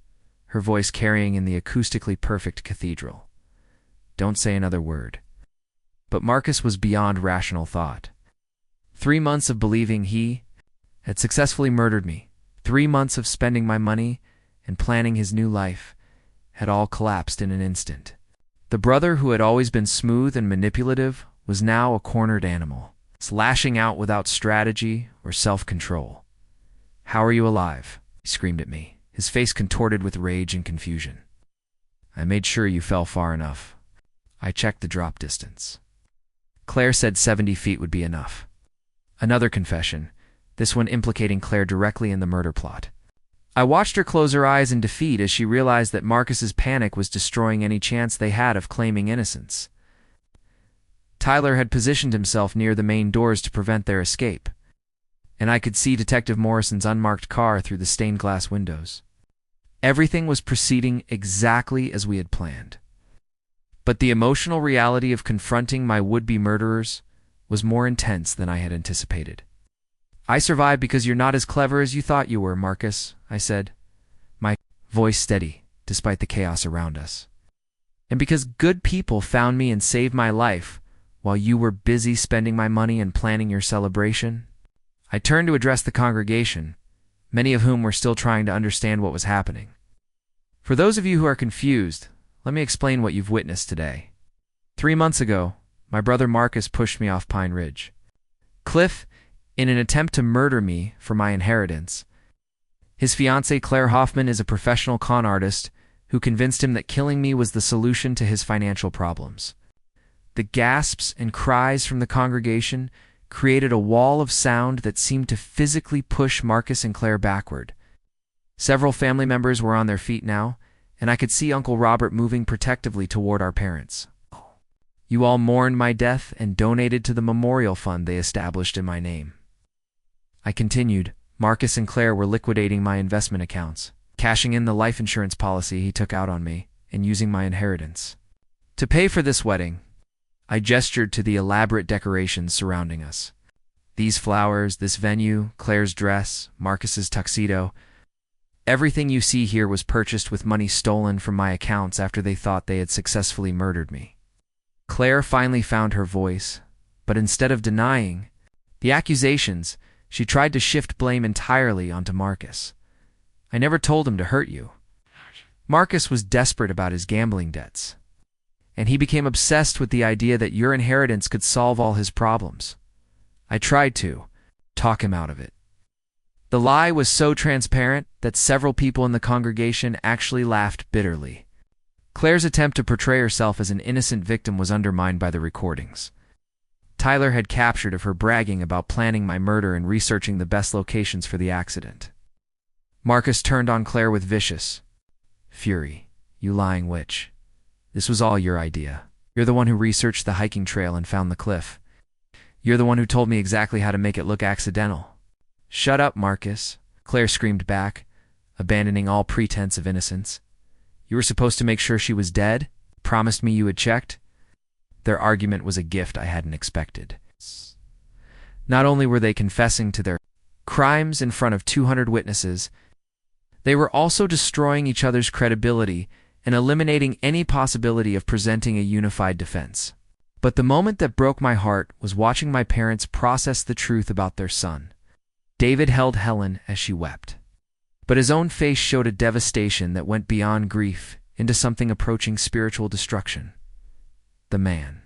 her voice carrying in the acoustically perfect cathedral. "Don't say another word." But Marcus was beyond rational thought. 3 months of believing he had successfully murdered me, 3 months of spending my money and planning his new life, had all collapsed in an instant. The brother who had always been smooth and manipulative was now a cornered animal, lashing out without strategy or self-control. "How are you alive?" he screamed at me, his face contorted with rage and confusion. "I made sure you fell far enough. I checked the drop distance." Claire said 70 feet would be enough. Another confession, this one implicating Claire directly in the murder plot. I watched her close her eyes in defeat as she realized that Marcus's panic was destroying any chance they had of claiming innocence. Tyler had positioned himself near the main doors to prevent their escape, and I could see Detective Morrison's unmarked car through the stained glass windows. Everything was proceeding exactly as we had planned. But the emotional reality of confronting my would-be murderers was more intense than I had anticipated. "I survived because you're not as clever as you thought you were, Marcus," I said, my voice steady despite the chaos around us. "And because good people found me and saved my life while you were busy spending my money and planning your celebration." I turned to address the congregation, many of whom were still trying to understand what was happening. "For those of you who are confused, let me explain what you've witnessed today. 3 months ago, my brother Marcus pushed me off Pine Ridge Cliff in an attempt to murder me for my inheritance. His fiancée Claire Hoffman is a professional con artist who convinced him that killing me was the solution to his financial problems." The gasps and cries from the congregation created a wall of sound that seemed to physically push Marcus and Claire backward. Several family members were on their feet now, and I could see Uncle Robert moving protectively toward our parents. "You all mourned my death and donated to the memorial fund they established in my name." I continued. "Marcus and Claire were liquidating my investment accounts, cashing in the life insurance policy he took out on me, and using my inheritance to pay for this wedding." I gestured to the elaborate decorations surrounding us. These flowers, this venue, Claire's dress, Marcus's tuxedo. Everything you see here was purchased with money stolen from my accounts after they thought they had successfully murdered me. Claire finally found her voice, but instead of denying the accusations, she tried to shift blame entirely onto Marcus. "I never told him to hurt you." Marcus was desperate about his gambling debts, and he became obsessed with the idea that your inheritance could solve all his problems. I tried to talk him out of it. The lie was so transparent that several people in the congregation actually laughed bitterly. Claire's attempt to portray herself as an innocent victim was undermined by the recordings Tyler had captured of her bragging about planning my murder and researching the best locations for the accident. Marcus turned on Claire with vicious fury. "You lying witch. This was all your idea. You're the one who researched the hiking trail and found the cliff. You're the one who told me exactly how to make it look accidental." "Shut up, Marcus," Claire screamed back, abandoning all pretense of innocence. "You were supposed to make sure she was dead? Promised me you had checked?" Their argument was a gift I hadn't expected. Not only were they confessing to their crimes in front of 200 witnesses, they were also destroying each other's credibility and eliminating any possibility of presenting a unified defense. But the moment that broke my heart was watching my parents process the truth about their son. David held Helen as she wept. But his own face showed a devastation that went beyond grief into something approaching spiritual destruction. The man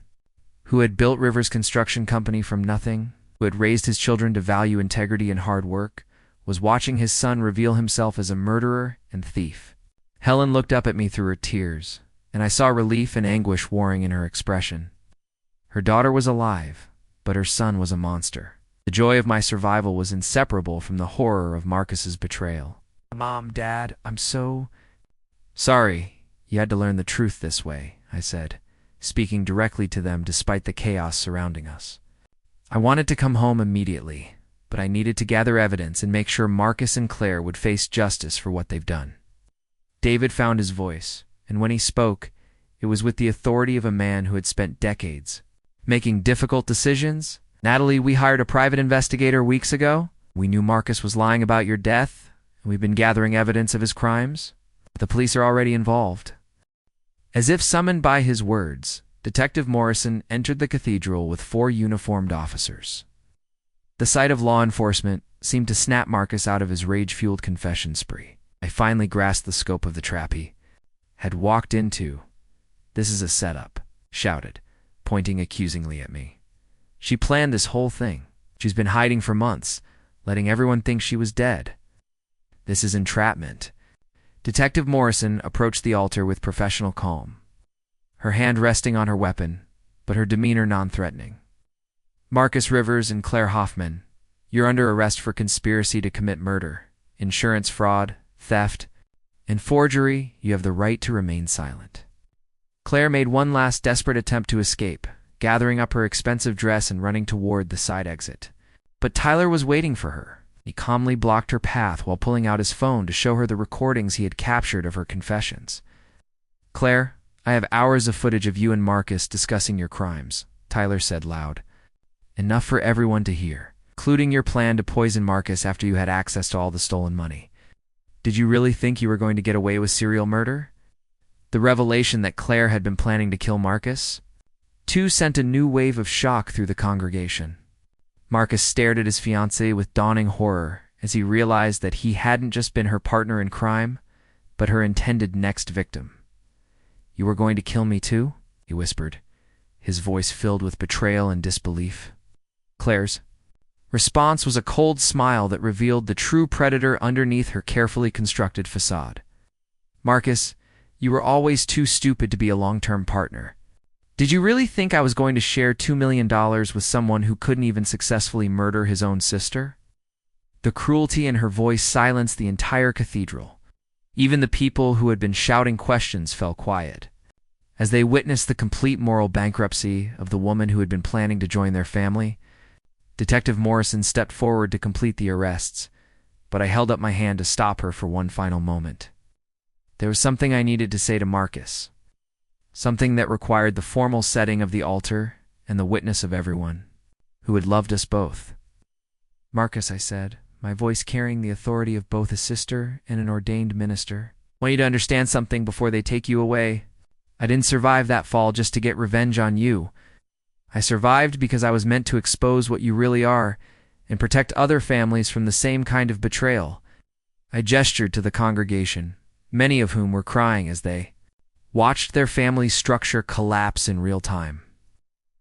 who had built Rivers Construction Company from nothing, who had raised his children to value integrity and hard work, was watching his son reveal himself as a murderer and thief. Helen looked up at me through her tears, and I saw relief and anguish warring in her expression. Her daughter was alive, but her son was a monster. The joy of my survival was inseparable from the horror of Marcus's betrayal. "Mom, Dad, I'm so sorry you had to learn the truth this way," I said, speaking directly to them despite the chaos surrounding us. I wanted to come home immediately, but I needed to gather evidence and make sure Marcus and Claire would face justice for what they've done. David found his voice, and when he spoke, it was with the authority of a man who had spent decades making difficult decisions. "Natalie, we hired a private investigator weeks ago. We knew Marcus was lying about your death, and we've been gathering evidence of his crimes. The police are already involved." As if summoned by his words, Detective Morrison entered the cathedral with 4 uniformed officers. The sight of law enforcement seemed to snap Marcus out of his rage-fueled confession spree. I finally grasped the scope of the trap he had walked into. "This is a setup," shouted, pointing accusingly at me. "She planned this whole thing. She's been hiding for months, letting everyone think she was dead. This is entrapment." Detective Morrison approached the altar with professional calm, her hand resting on her weapon, but her demeanor non-threatening. "Marcus Rivers and Claire Hoffman, you're under arrest for conspiracy to commit murder, insurance fraud, theft, and forgery. You have the right to remain silent." Claire made one last desperate attempt to escape, gathering up her expensive dress and running toward the side exit. But Tyler was waiting for her. He calmly blocked her path while pulling out his phone to show her the recordings he had captured of her confessions. "Claire, I have hours of footage of you and Marcus discussing your crimes," Tyler said loud. "Enough for everyone to hear, including your plan to poison Marcus after you had access to all the stolen money. Did you really think you were going to get away with serial murder?" The revelation that Claire had been planning to kill Marcus, too, sent a new wave of shock through the congregation. Marcus stared at his fiancée with dawning horror as he realized that he hadn't just been her partner in crime, but her intended next victim. "You were going to kill me too?" he whispered, his voice filled with betrayal and disbelief. Claire's response was a cold smile that revealed the true predator underneath her carefully constructed facade. "Marcus, you were always too stupid to be a long-term partner. Did you really think I was going to share $2 million with someone who couldn't even successfully murder his own sister?" The cruelty in her voice silenced the entire cathedral. Even the people who had been shouting questions fell quiet, as they witnessed the complete moral bankruptcy of the woman who had been planning to join their family. Detective Morrison stepped forward to complete the arrests, but I held up my hand to stop her for one final moment. There was something I needed to say to Marcus. Something that required the formal setting of the altar and the witness of everyone who had loved us both. "Marcus," I said, my voice carrying the authority of both a sister and an ordained minister, "I want you to understand something before they take you away. I didn't survive that fall just to get revenge on you. I survived because I was meant to expose what you really are and protect other families from the same kind of betrayal." I gestured to the congregation, many of whom were crying as they watched their family's structure collapse in real time.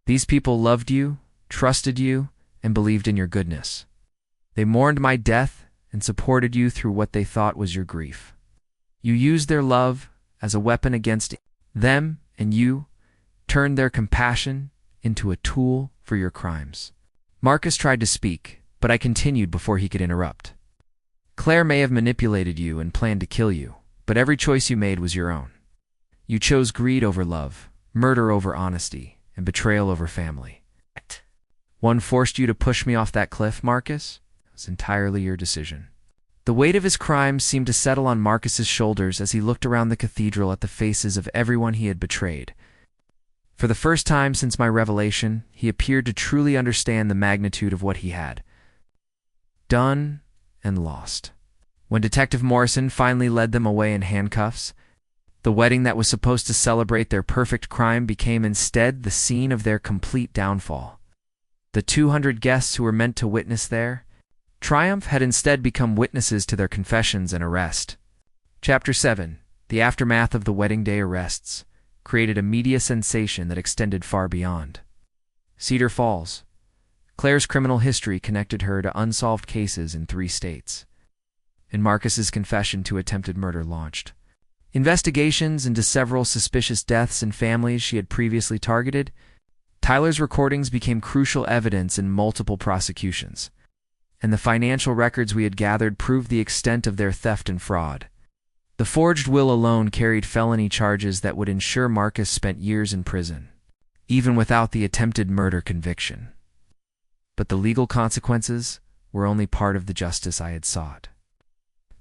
These people loved you, trusted you, and believed in your goodness. They mourned my death and supported you through what they thought was your grief. You used their love as a weapon against them, and you turned their compassion into a tool for your crimes. Marcus tried to speak, but I continued before he could interrupt. "Claire may have manipulated you and planned to kill you, but every choice you made was your own. You chose greed over love, murder over honesty, and betrayal over family. One forced you to push me off that cliff, Marcus. It was entirely your decision." The weight of his crimes seemed to settle on Marcus's shoulders as he looked around the cathedral at the faces of everyone he had betrayed. For the first time since my revelation, he appeared to truly understand the magnitude of what he had done and lost. When Detective Morrison finally led them away in handcuffs, the wedding that was supposed to celebrate their perfect crime became instead the scene of their complete downfall. The 200 guests who were meant to witness their Triumph had instead become witnesses to their confessions and arrest. Chapter 7. The aftermath of the wedding day arrests created a media sensation that extended far beyond Cedar Falls. Claire's criminal history connected her to unsolved cases in 3 states. And Marcus's confession to attempted murder launched investigations into several suspicious deaths in families she had previously targeted. Tyler's recordings became crucial evidence in multiple prosecutions, and the financial records we had gathered proved the extent of their theft and fraud. The forged will alone carried felony charges that would ensure Marcus spent years in prison, even without the attempted murder conviction. But the legal consequences were only part of the justice I had sought.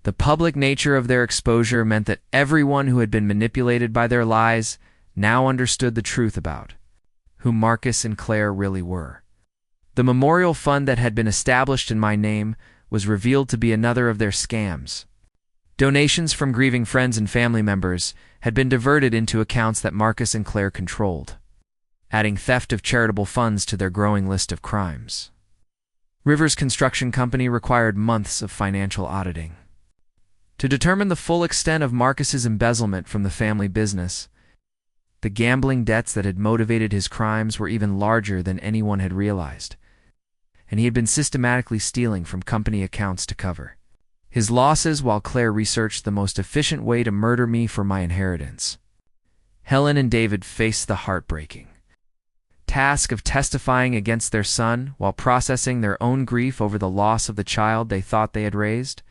The public nature of their exposure meant that everyone who had been manipulated by their lies now understood the truth about who Marcus and Claire really were. The memorial fund that had been established in my name was revealed to be another of their scams. Donations from grieving friends and family members had been diverted into accounts that Marcus and Claire controlled, adding theft of charitable funds to their growing list of crimes. Rivers Construction Company required months of financial auditing to determine the full extent of Marcus's embezzlement from the family business. The gambling debts that had motivated his crimes were even larger than anyone had realized, and he had been systematically stealing from company accounts to cover his losses while Claire researched the most efficient way to murder me for my inheritance. Helen and David faced the heartbreaking task of testifying against their son while processing their own grief over the loss of the child they thought they had raised.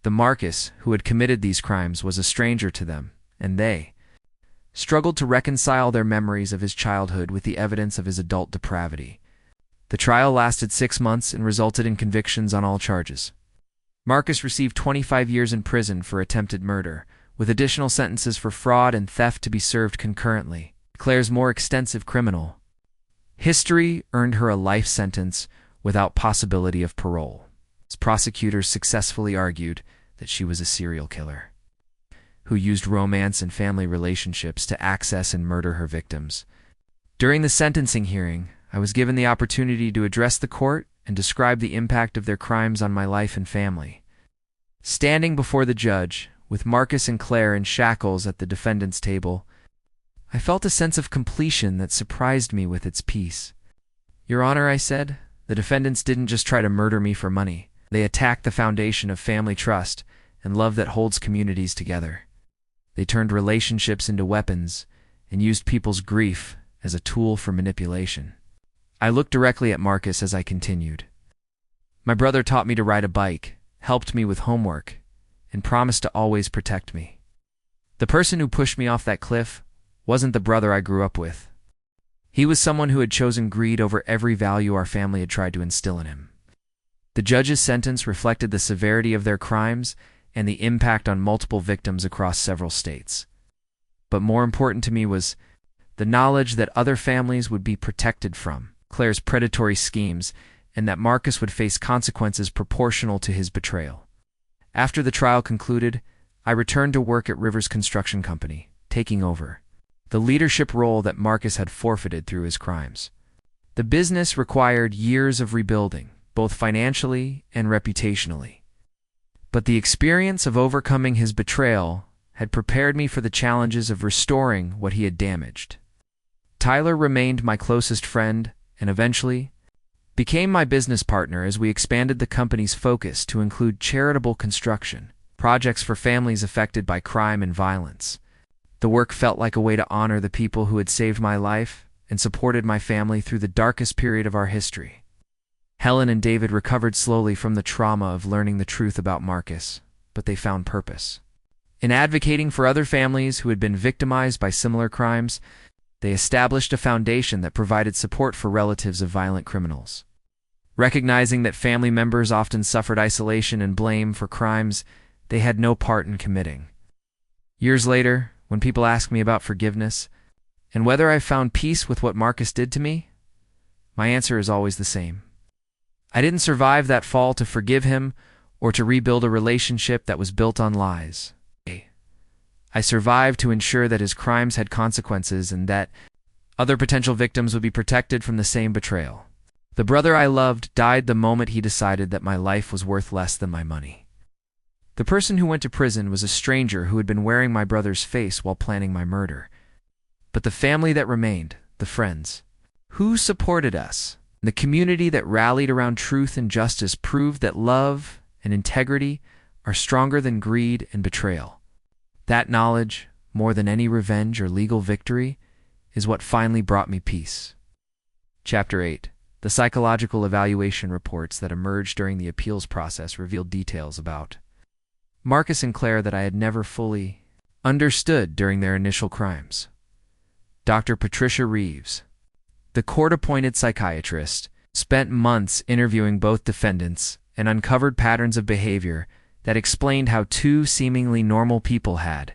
The Marcus who had committed these crimes was a stranger to them, and they struggled to reconcile their memories of his childhood with the evidence of his adult depravity. The trial lasted 6 months and resulted in convictions on all charges. Marcus received 25 years in prison for attempted murder, with additional sentences for fraud and theft to be served concurrently. Claire's more extensive criminal history earned her a life sentence without possibility of parole. Prosecutors successfully argued that she was a serial killer who used romance and family relationships to access and murder her victims. During the sentencing hearing, I was given the opportunity to address the court and describe the impact of their crimes on my life and family. Standing before the judge, with Marcus and Claire in shackles at the defendant's table, I felt a sense of completion that surprised me with its peace. "Your Honor," I said, "the defendants didn't just try to murder me for money. They attacked the foundation of family trust and love that holds communities together. They turned relationships into weapons and used people's grief as a tool for manipulation." I looked directly at Marcus as I continued. "My brother taught me to ride a bike, helped me with homework, and promised to always protect me. The person who pushed me off that cliff wasn't the brother I grew up with. He was someone who had chosen greed over every value our family had tried to instill in him." The judge's sentence reflected the severity of their crimes and the impact on multiple victims across several states. But more important to me was the knowledge that other families would be protected from Claire's predatory schemes, and that Marcus would face consequences proportional to his betrayal. After the trial concluded, I returned to work at Rivers Construction Company, taking over the leadership role that Marcus had forfeited through his crimes. The business required years of rebuilding, both financially and reputationally. But the experience of overcoming his betrayal had prepared me for the challenges of restoring what he had damaged. Tyler remained my closest friend and eventually became my business partner as we expanded the company's focus to include charitable construction, projects for families affected by crime and violence. The work felt like a way to honor the people who had saved my life and supported my family through the darkest period of our history. Helen and David recovered slowly from the trauma of learning the truth about Marcus, but they found purpose in advocating for other families who had been victimized by similar crimes. They established a foundation that provided support for relatives of violent criminals. Recognizing that family members often suffered isolation and blame for crimes they had no part in committing. Years later, when people ask me about forgiveness and whether I found peace with what Marcus did to me, my answer is always the same. I didn't survive that fall to forgive him or to rebuild a relationship that was built on lies. I survived to ensure that his crimes had consequences and that other potential victims would be protected from the same betrayal. The brother I loved died the moment he decided that my life was worth less than my money. The person who went to prison was a stranger who had been wearing my brother's face while planning my murder. But the family that remained, the friends who supported us, the community that rallied around truth and justice proved that love and integrity are stronger than greed and betrayal. That knowledge, more than any revenge or legal victory, is what finally brought me peace. Chapter 8. The psychological evaluation reports that emerged during the appeals process revealed details about Marcus and Claire that I had never fully understood during their initial crimes. Dr. Patricia Reeves, the court-appointed psychiatrist, spent months interviewing both defendants and uncovered patterns of behavior that explained how two seemingly normal people had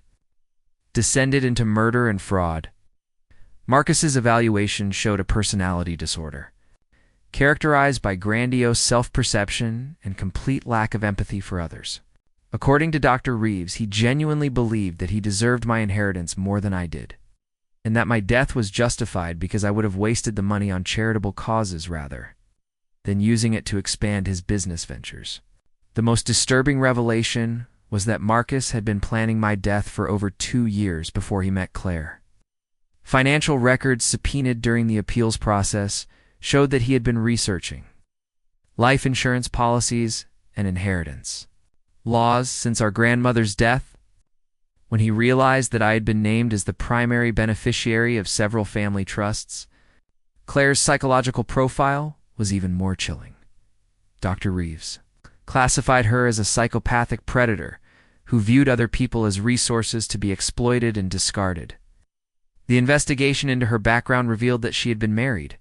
descended into murder and fraud. Marcus's evaluation showed a personality disorder, characterized by grandiose self-perception and complete lack of empathy for others. According to Dr. Reeves, he genuinely believed that he deserved my inheritance more than I did, and that my death was justified because I would have wasted the money on charitable causes rather than using it to expand his business ventures. The most disturbing revelation was that Marcus had been planning my death for over 2 years before he met Claire. Financial records subpoenaed during the appeals process showed that he had been researching life insurance policies and inheritance laws since our grandmother's death. When he realized that I had been named as the primary beneficiary of several family trusts, Claire's psychological profile was even more chilling. Dr. Reeves classified her as a psychopathic predator who viewed other people as resources to be exploited and discarded. The investigation into her background revealed that she had been married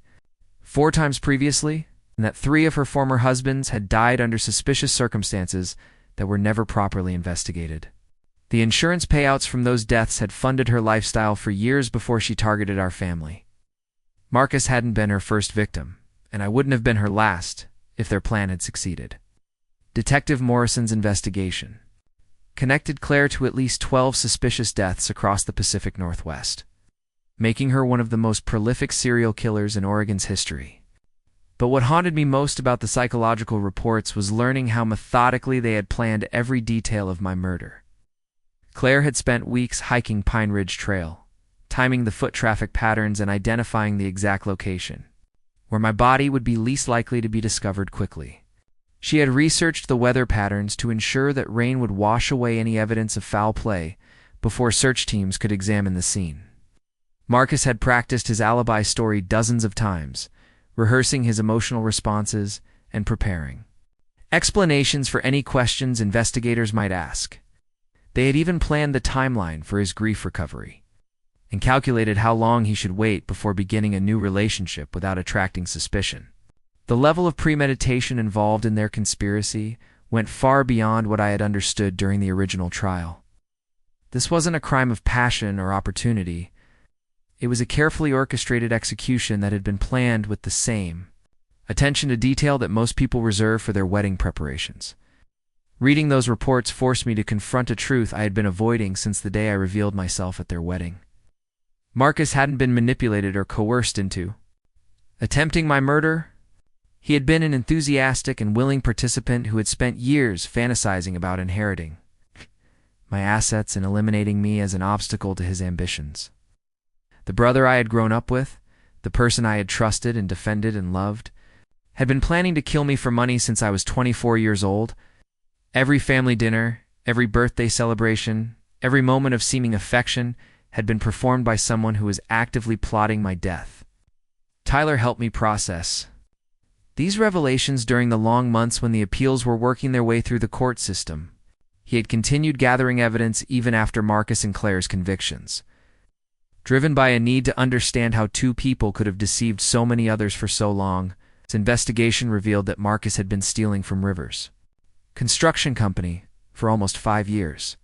4 times previously, and that 3 of her former husbands had died under suspicious circumstances that were never properly investigated. The insurance payouts from those deaths had funded her lifestyle for years before she targeted our family. Marcus hadn't been her first victim, and I wouldn't have been her last if their plan had succeeded. Detective Morrison's investigation connected Claire to at least 12 suspicious deaths across the Pacific Northwest, making her one of the most prolific serial killers in Oregon's history. But what haunted me most about the psychological reports was learning how methodically they had planned every detail of my murder. Claire had spent weeks hiking Pine Ridge Trail, timing the foot traffic patterns and identifying the exact location where my body would be least likely to be discovered quickly. She had researched the weather patterns to ensure that rain would wash away any evidence of foul play before search teams could examine the scene. Marcus had practiced his alibi story dozens of times, rehearsing his emotional responses and preparing explanations for any questions investigators might ask. They had even planned the timeline for his grief recovery and calculated how long he should wait before beginning a new relationship without attracting suspicion. The level of premeditation involved in their conspiracy went far beyond what I had understood during the original trial. This wasn't a crime of passion or opportunity. It was a carefully orchestrated execution that had been planned with the same attention to detail that most people reserve for their wedding preparations. Reading those reports forced me to confront a truth I had been avoiding since the day I revealed myself at their wedding. Marcus hadn't been manipulated or coerced into attempting my murder. He had been an enthusiastic and willing participant who had spent years fantasizing about inheriting my assets and eliminating me as an obstacle to his ambitions. The brother I had grown up with, the person I had trusted and defended and loved, had been planning to kill me for money since I was 24 years old. Every family dinner, every birthday celebration, every moment of seeming affection had been performed by someone who was actively plotting my death. Tyler helped me process these revelations during the long months when the appeals were working their way through the court system. He had continued gathering evidence even after Marcus and Claire's convictions, driven by a need to understand how 2 people could have deceived so many others for so long. His investigation revealed that Marcus had been stealing from Rivers Construction Company for almost 5 years,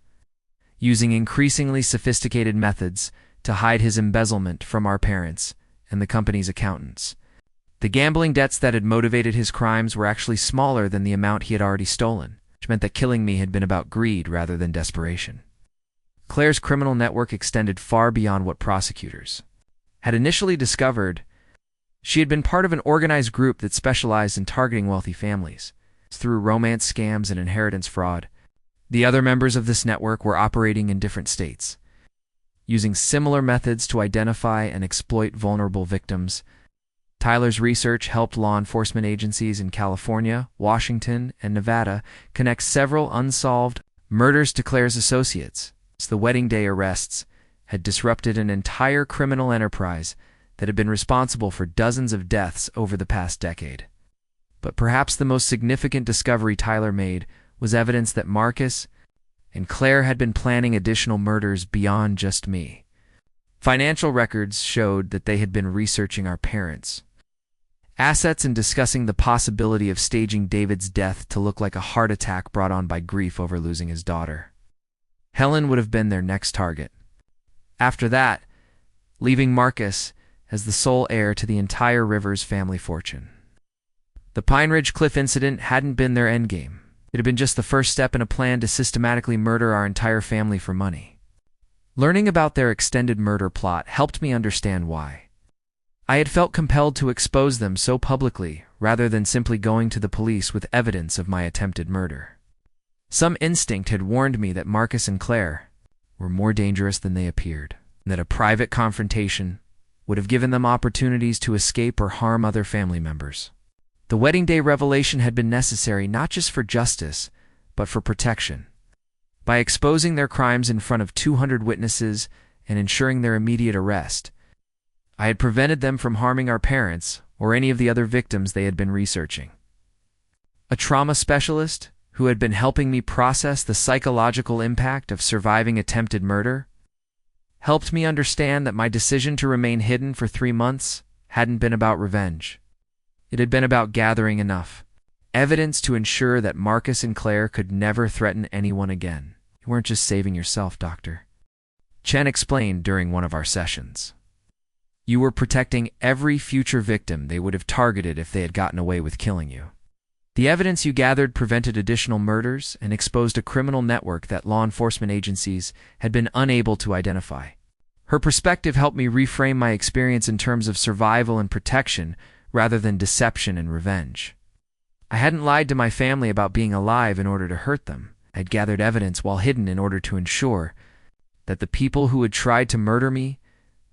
using increasingly sophisticated methods to hide his embezzlement from our parents and the company's accountants. The gambling debts that had motivated his crimes were actually smaller than the amount he had already stolen, which meant that killing me had been about greed rather than desperation. Claire's criminal network extended far beyond what prosecutors had initially discovered. She had been part of an organized group that specialized in targeting wealthy families through romance scams and inheritance fraud. The other members of this network were operating in different states, using similar methods to identify and exploit vulnerable victims. Tyler's research helped law enforcement agencies in California, Washington, and Nevada connect several unsolved murders to Claire's associates. The wedding day arrests had disrupted an entire criminal enterprise that had been responsible for dozens of deaths over the past decade. But perhaps the most significant discovery Tyler made was evidence that Marcus and Claire had been planning additional murders beyond just me. Financial records showed that they had been researching our parents' assets and discussing the possibility of staging David's death to look like a heart attack brought on by grief over losing his daughter. Helen would have been their next target. After that, leaving Marcus as the sole heir to the entire Rivers family fortune. The Pine Ridge Cliff incident hadn't been their endgame. It had been just the first step in a plan to systematically murder our entire family for money. Learning about their extended murder plot helped me understand why. I had felt compelled to expose them so publicly rather than simply going to the police with evidence of my attempted murder. Some instinct had warned me that Marcus and Claire were more dangerous than they appeared, and that a private confrontation would have given them opportunities to escape or harm other family members. The wedding day revelation had been necessary not just for justice, but for protection. By exposing their crimes in front of 200 witnesses and ensuring their immediate arrest, I had prevented them from harming our parents or any of the other victims they had been researching. A trauma specialist, who had been helping me process the psychological impact of surviving attempted murder, helped me understand that my decision to remain hidden for 3 months hadn't been about revenge. It had been about gathering enough evidence to ensure that Marcus and Claire could never threaten anyone again. You weren't just saving yourself, Doctor, Chen explained during one of our sessions. You were protecting every future victim they would have targeted if they had gotten away with killing you. The evidence you gathered prevented additional murders and exposed a criminal network that law enforcement agencies had been unable to identify. Her perspective helped me reframe my experience in terms of survival and protection rather than deception and revenge. I hadn't lied to my family about being alive in order to hurt them. I had gathered evidence while hidden in order to ensure that the people who had tried to murder me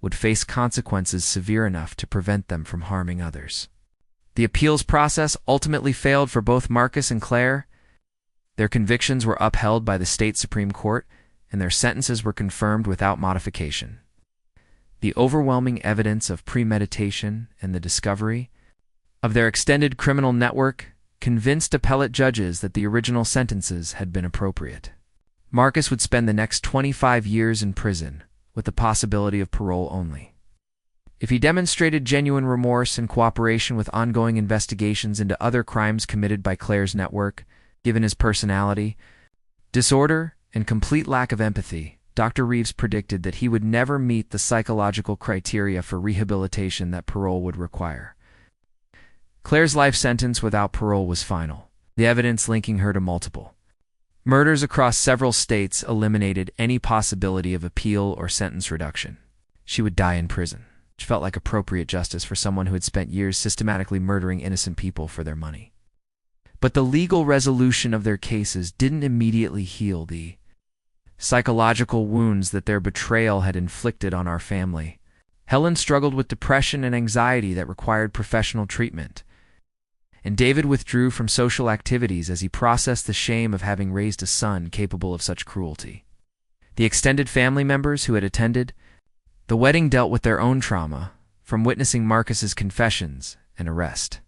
would face consequences severe enough to prevent them from harming others. The appeals process ultimately failed for both Marcus and Claire. Their convictions were upheld by the state Supreme Court, and their sentences were confirmed without modification. The overwhelming evidence of premeditation and the discovery of their extended criminal network convinced appellate judges that the original sentences had been appropriate. Marcus would spend the next 25 years in prison, with the possibility of parole only. If he demonstrated genuine remorse and cooperation with ongoing investigations into other crimes committed by Claire's network, given his personality, disorder, and complete lack of empathy, Dr. Reeves predicted that he would never meet the psychological criteria for rehabilitation that parole would require. Claire's life sentence without parole was final, the evidence linking her to multiple murders across several states eliminated any possibility of appeal or sentence reduction. She would die in prison, which felt like appropriate justice for someone who had spent years systematically murdering innocent people for their money. But the legal resolution of their cases didn't immediately heal the psychological wounds that their betrayal had inflicted on our family. Helen struggled with depression and anxiety that required professional treatment, and David withdrew from social activities as he processed the shame of having raised a son capable of such cruelty. The extended family members who had attended the wedding dealt with their own trauma from witnessing Marcus's confessions and arrest.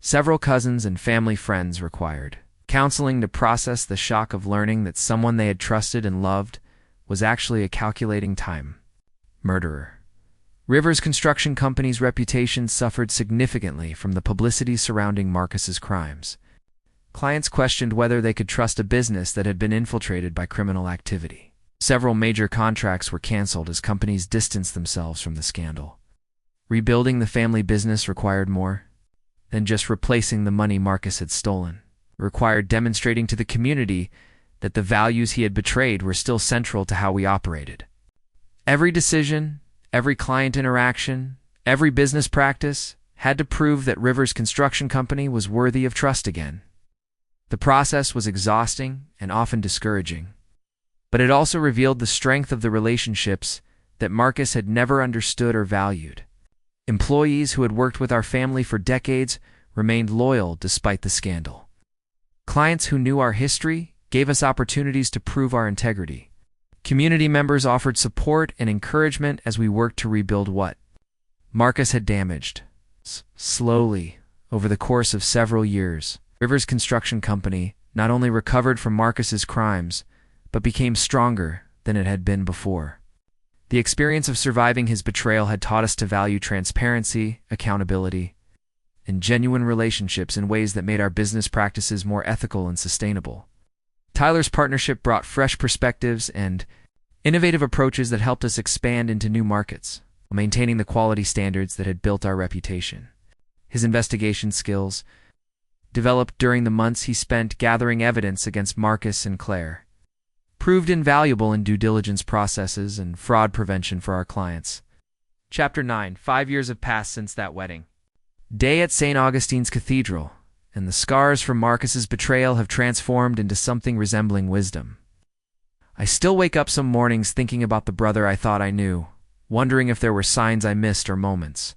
Several cousins and family friends required counseling to process the shock of learning that someone they had trusted and loved was actually a calculating time murderer. Rivers Construction Company's reputation suffered significantly from the publicity surrounding Marcus's crimes. Clients questioned whether they could trust a business that had been infiltrated by criminal activity. Several major contracts were canceled as companies distanced themselves from the scandal. Rebuilding the family business required more than just replacing the money Marcus had stolen. It required demonstrating to the community that the values he had betrayed were still central to how we operated. Every decision, every client interaction, every business practice had to prove that Rivers Construction Company was worthy of trust again. The process was exhausting and often discouraging, but it also revealed the strength of the relationships that Marcus had never understood or valued. Employees who had worked with our family for decades remained loyal despite the scandal. Clients who knew our history gave us opportunities to prove our integrity. Community members offered support and encouragement as we worked to rebuild what Marcus had damaged. Slowly, over the course of several years, Rivers Construction Company not only recovered from Marcus's crimes, but became stronger than it had been before. The experience of surviving his betrayal had taught us to value transparency, accountability, and genuine relationships in ways that made our business practices more ethical and sustainable. Tyler's partnership brought fresh perspectives and innovative approaches that helped us expand into new markets, while maintaining the quality standards that had built our reputation. His investigation skills, developed during the months he spent gathering evidence against Marcus and Claire, proved invaluable in due diligence processes and fraud prevention for our clients. Chapter 9. 5 years have passed since that wedding day at St. Augustine's Cathedral, and the scars from Marcus's betrayal have transformed into something resembling wisdom. I still wake up some mornings thinking about the brother I thought I knew, wondering if there were signs I missed or moments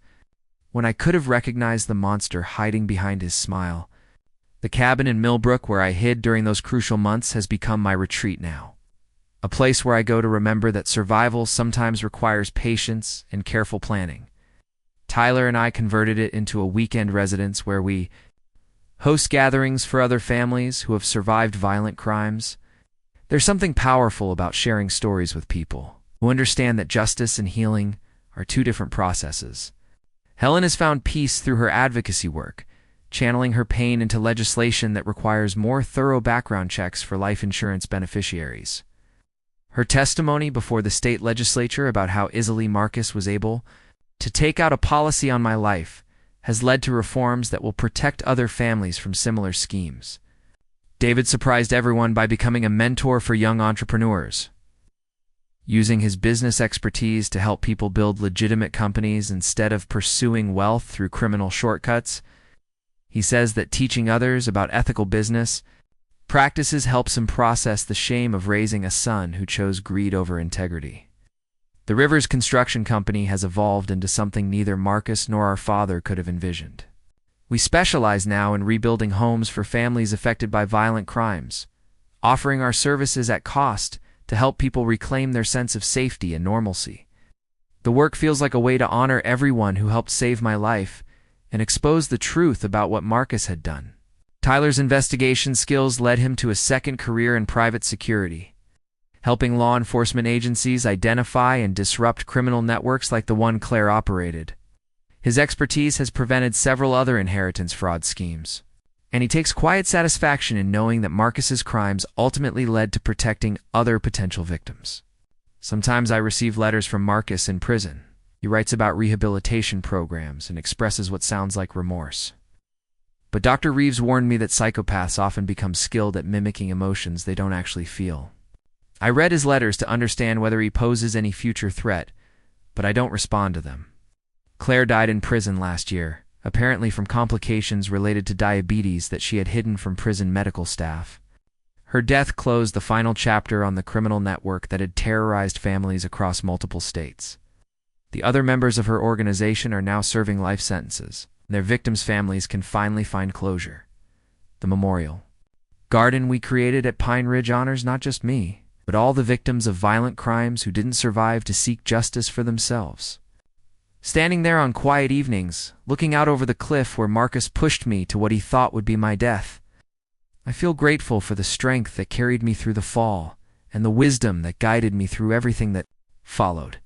when I could have recognized the monster hiding behind his smile. The cabin in Millbrook where I hid during those crucial months has become my retreat now, a place where I go to remember that survival sometimes requires patience and careful planning. Tyler and I converted it into a weekend residence where we host gatherings for other families who have survived violent crimes. There's something powerful about sharing stories with people who understand that justice and healing are two different processes. Helen has found peace through her advocacy work, channeling her pain into legislation that requires more thorough background checks for life insurance beneficiaries. Her testimony before the state legislature about how easily Marcus was able to take out a policy on my life has led to reforms that will protect other families from similar schemes. David surprised everyone by becoming a mentor for young entrepreneurs, using his business expertise to help people build legitimate companies instead of pursuing wealth through criminal shortcuts. He says that teaching others about ethical business practices helps him process the shame of raising a son who chose greed over integrity. The Rivers Construction Company has evolved into something neither Marcus nor our father could have envisioned. We specialize now in rebuilding homes for families affected by violent crimes, offering our services at cost to help people reclaim their sense of safety and normalcy. The work feels like a way to honor everyone who helped save my life and expose the truth about what Marcus had done. Tyler's investigation skills led him to a second career in private security, helping law enforcement agencies identify and disrupt criminal networks like the one Claire operated. His expertise has prevented several other inheritance fraud schemes, and he takes quiet satisfaction in knowing that Marcus's crimes ultimately led to protecting other potential victims. Sometimes I receive letters from Marcus in prison. He writes about rehabilitation programs and expresses what sounds like remorse. But Dr. Reeves warned me that psychopaths often become skilled at mimicking emotions they don't actually feel. I read his letters to understand whether he poses any future threat, but I don't respond to them. Claire died in prison last year, apparently from complications related to diabetes that she had hidden from prison medical staff. Her death closed the final chapter on the criminal network that had terrorized families across multiple states. The other members of her organization are now serving life sentences, and their victims' families can finally find closure. The memorial garden we created at Pine Ridge honors not just me, but all the victims of violent crimes who didn't survive to seek justice for themselves. Standing there on quiet evenings, looking out over the cliff where Marcus pushed me to what he thought would be my death, I feel grateful for the strength that carried me through the fall and the wisdom that guided me through everything that followed.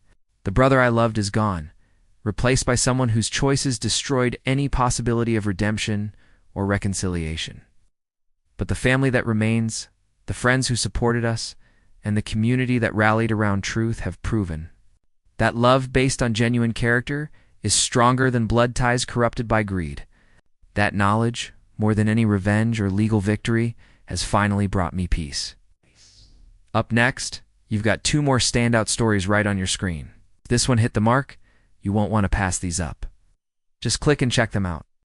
The brother I loved is gone, replaced by someone whose choices destroyed any possibility of redemption or reconciliation. But the family that remains, the friends who supported us, and the community that rallied around truth have proven that love based on genuine character is stronger than blood ties corrupted by greed. That knowledge, more than any revenge or legal victory, has finally brought me peace. Up next, you've got 2 more standout stories right on your screen. If this one hit the mark, you won't want to pass these up. Just click and check them out.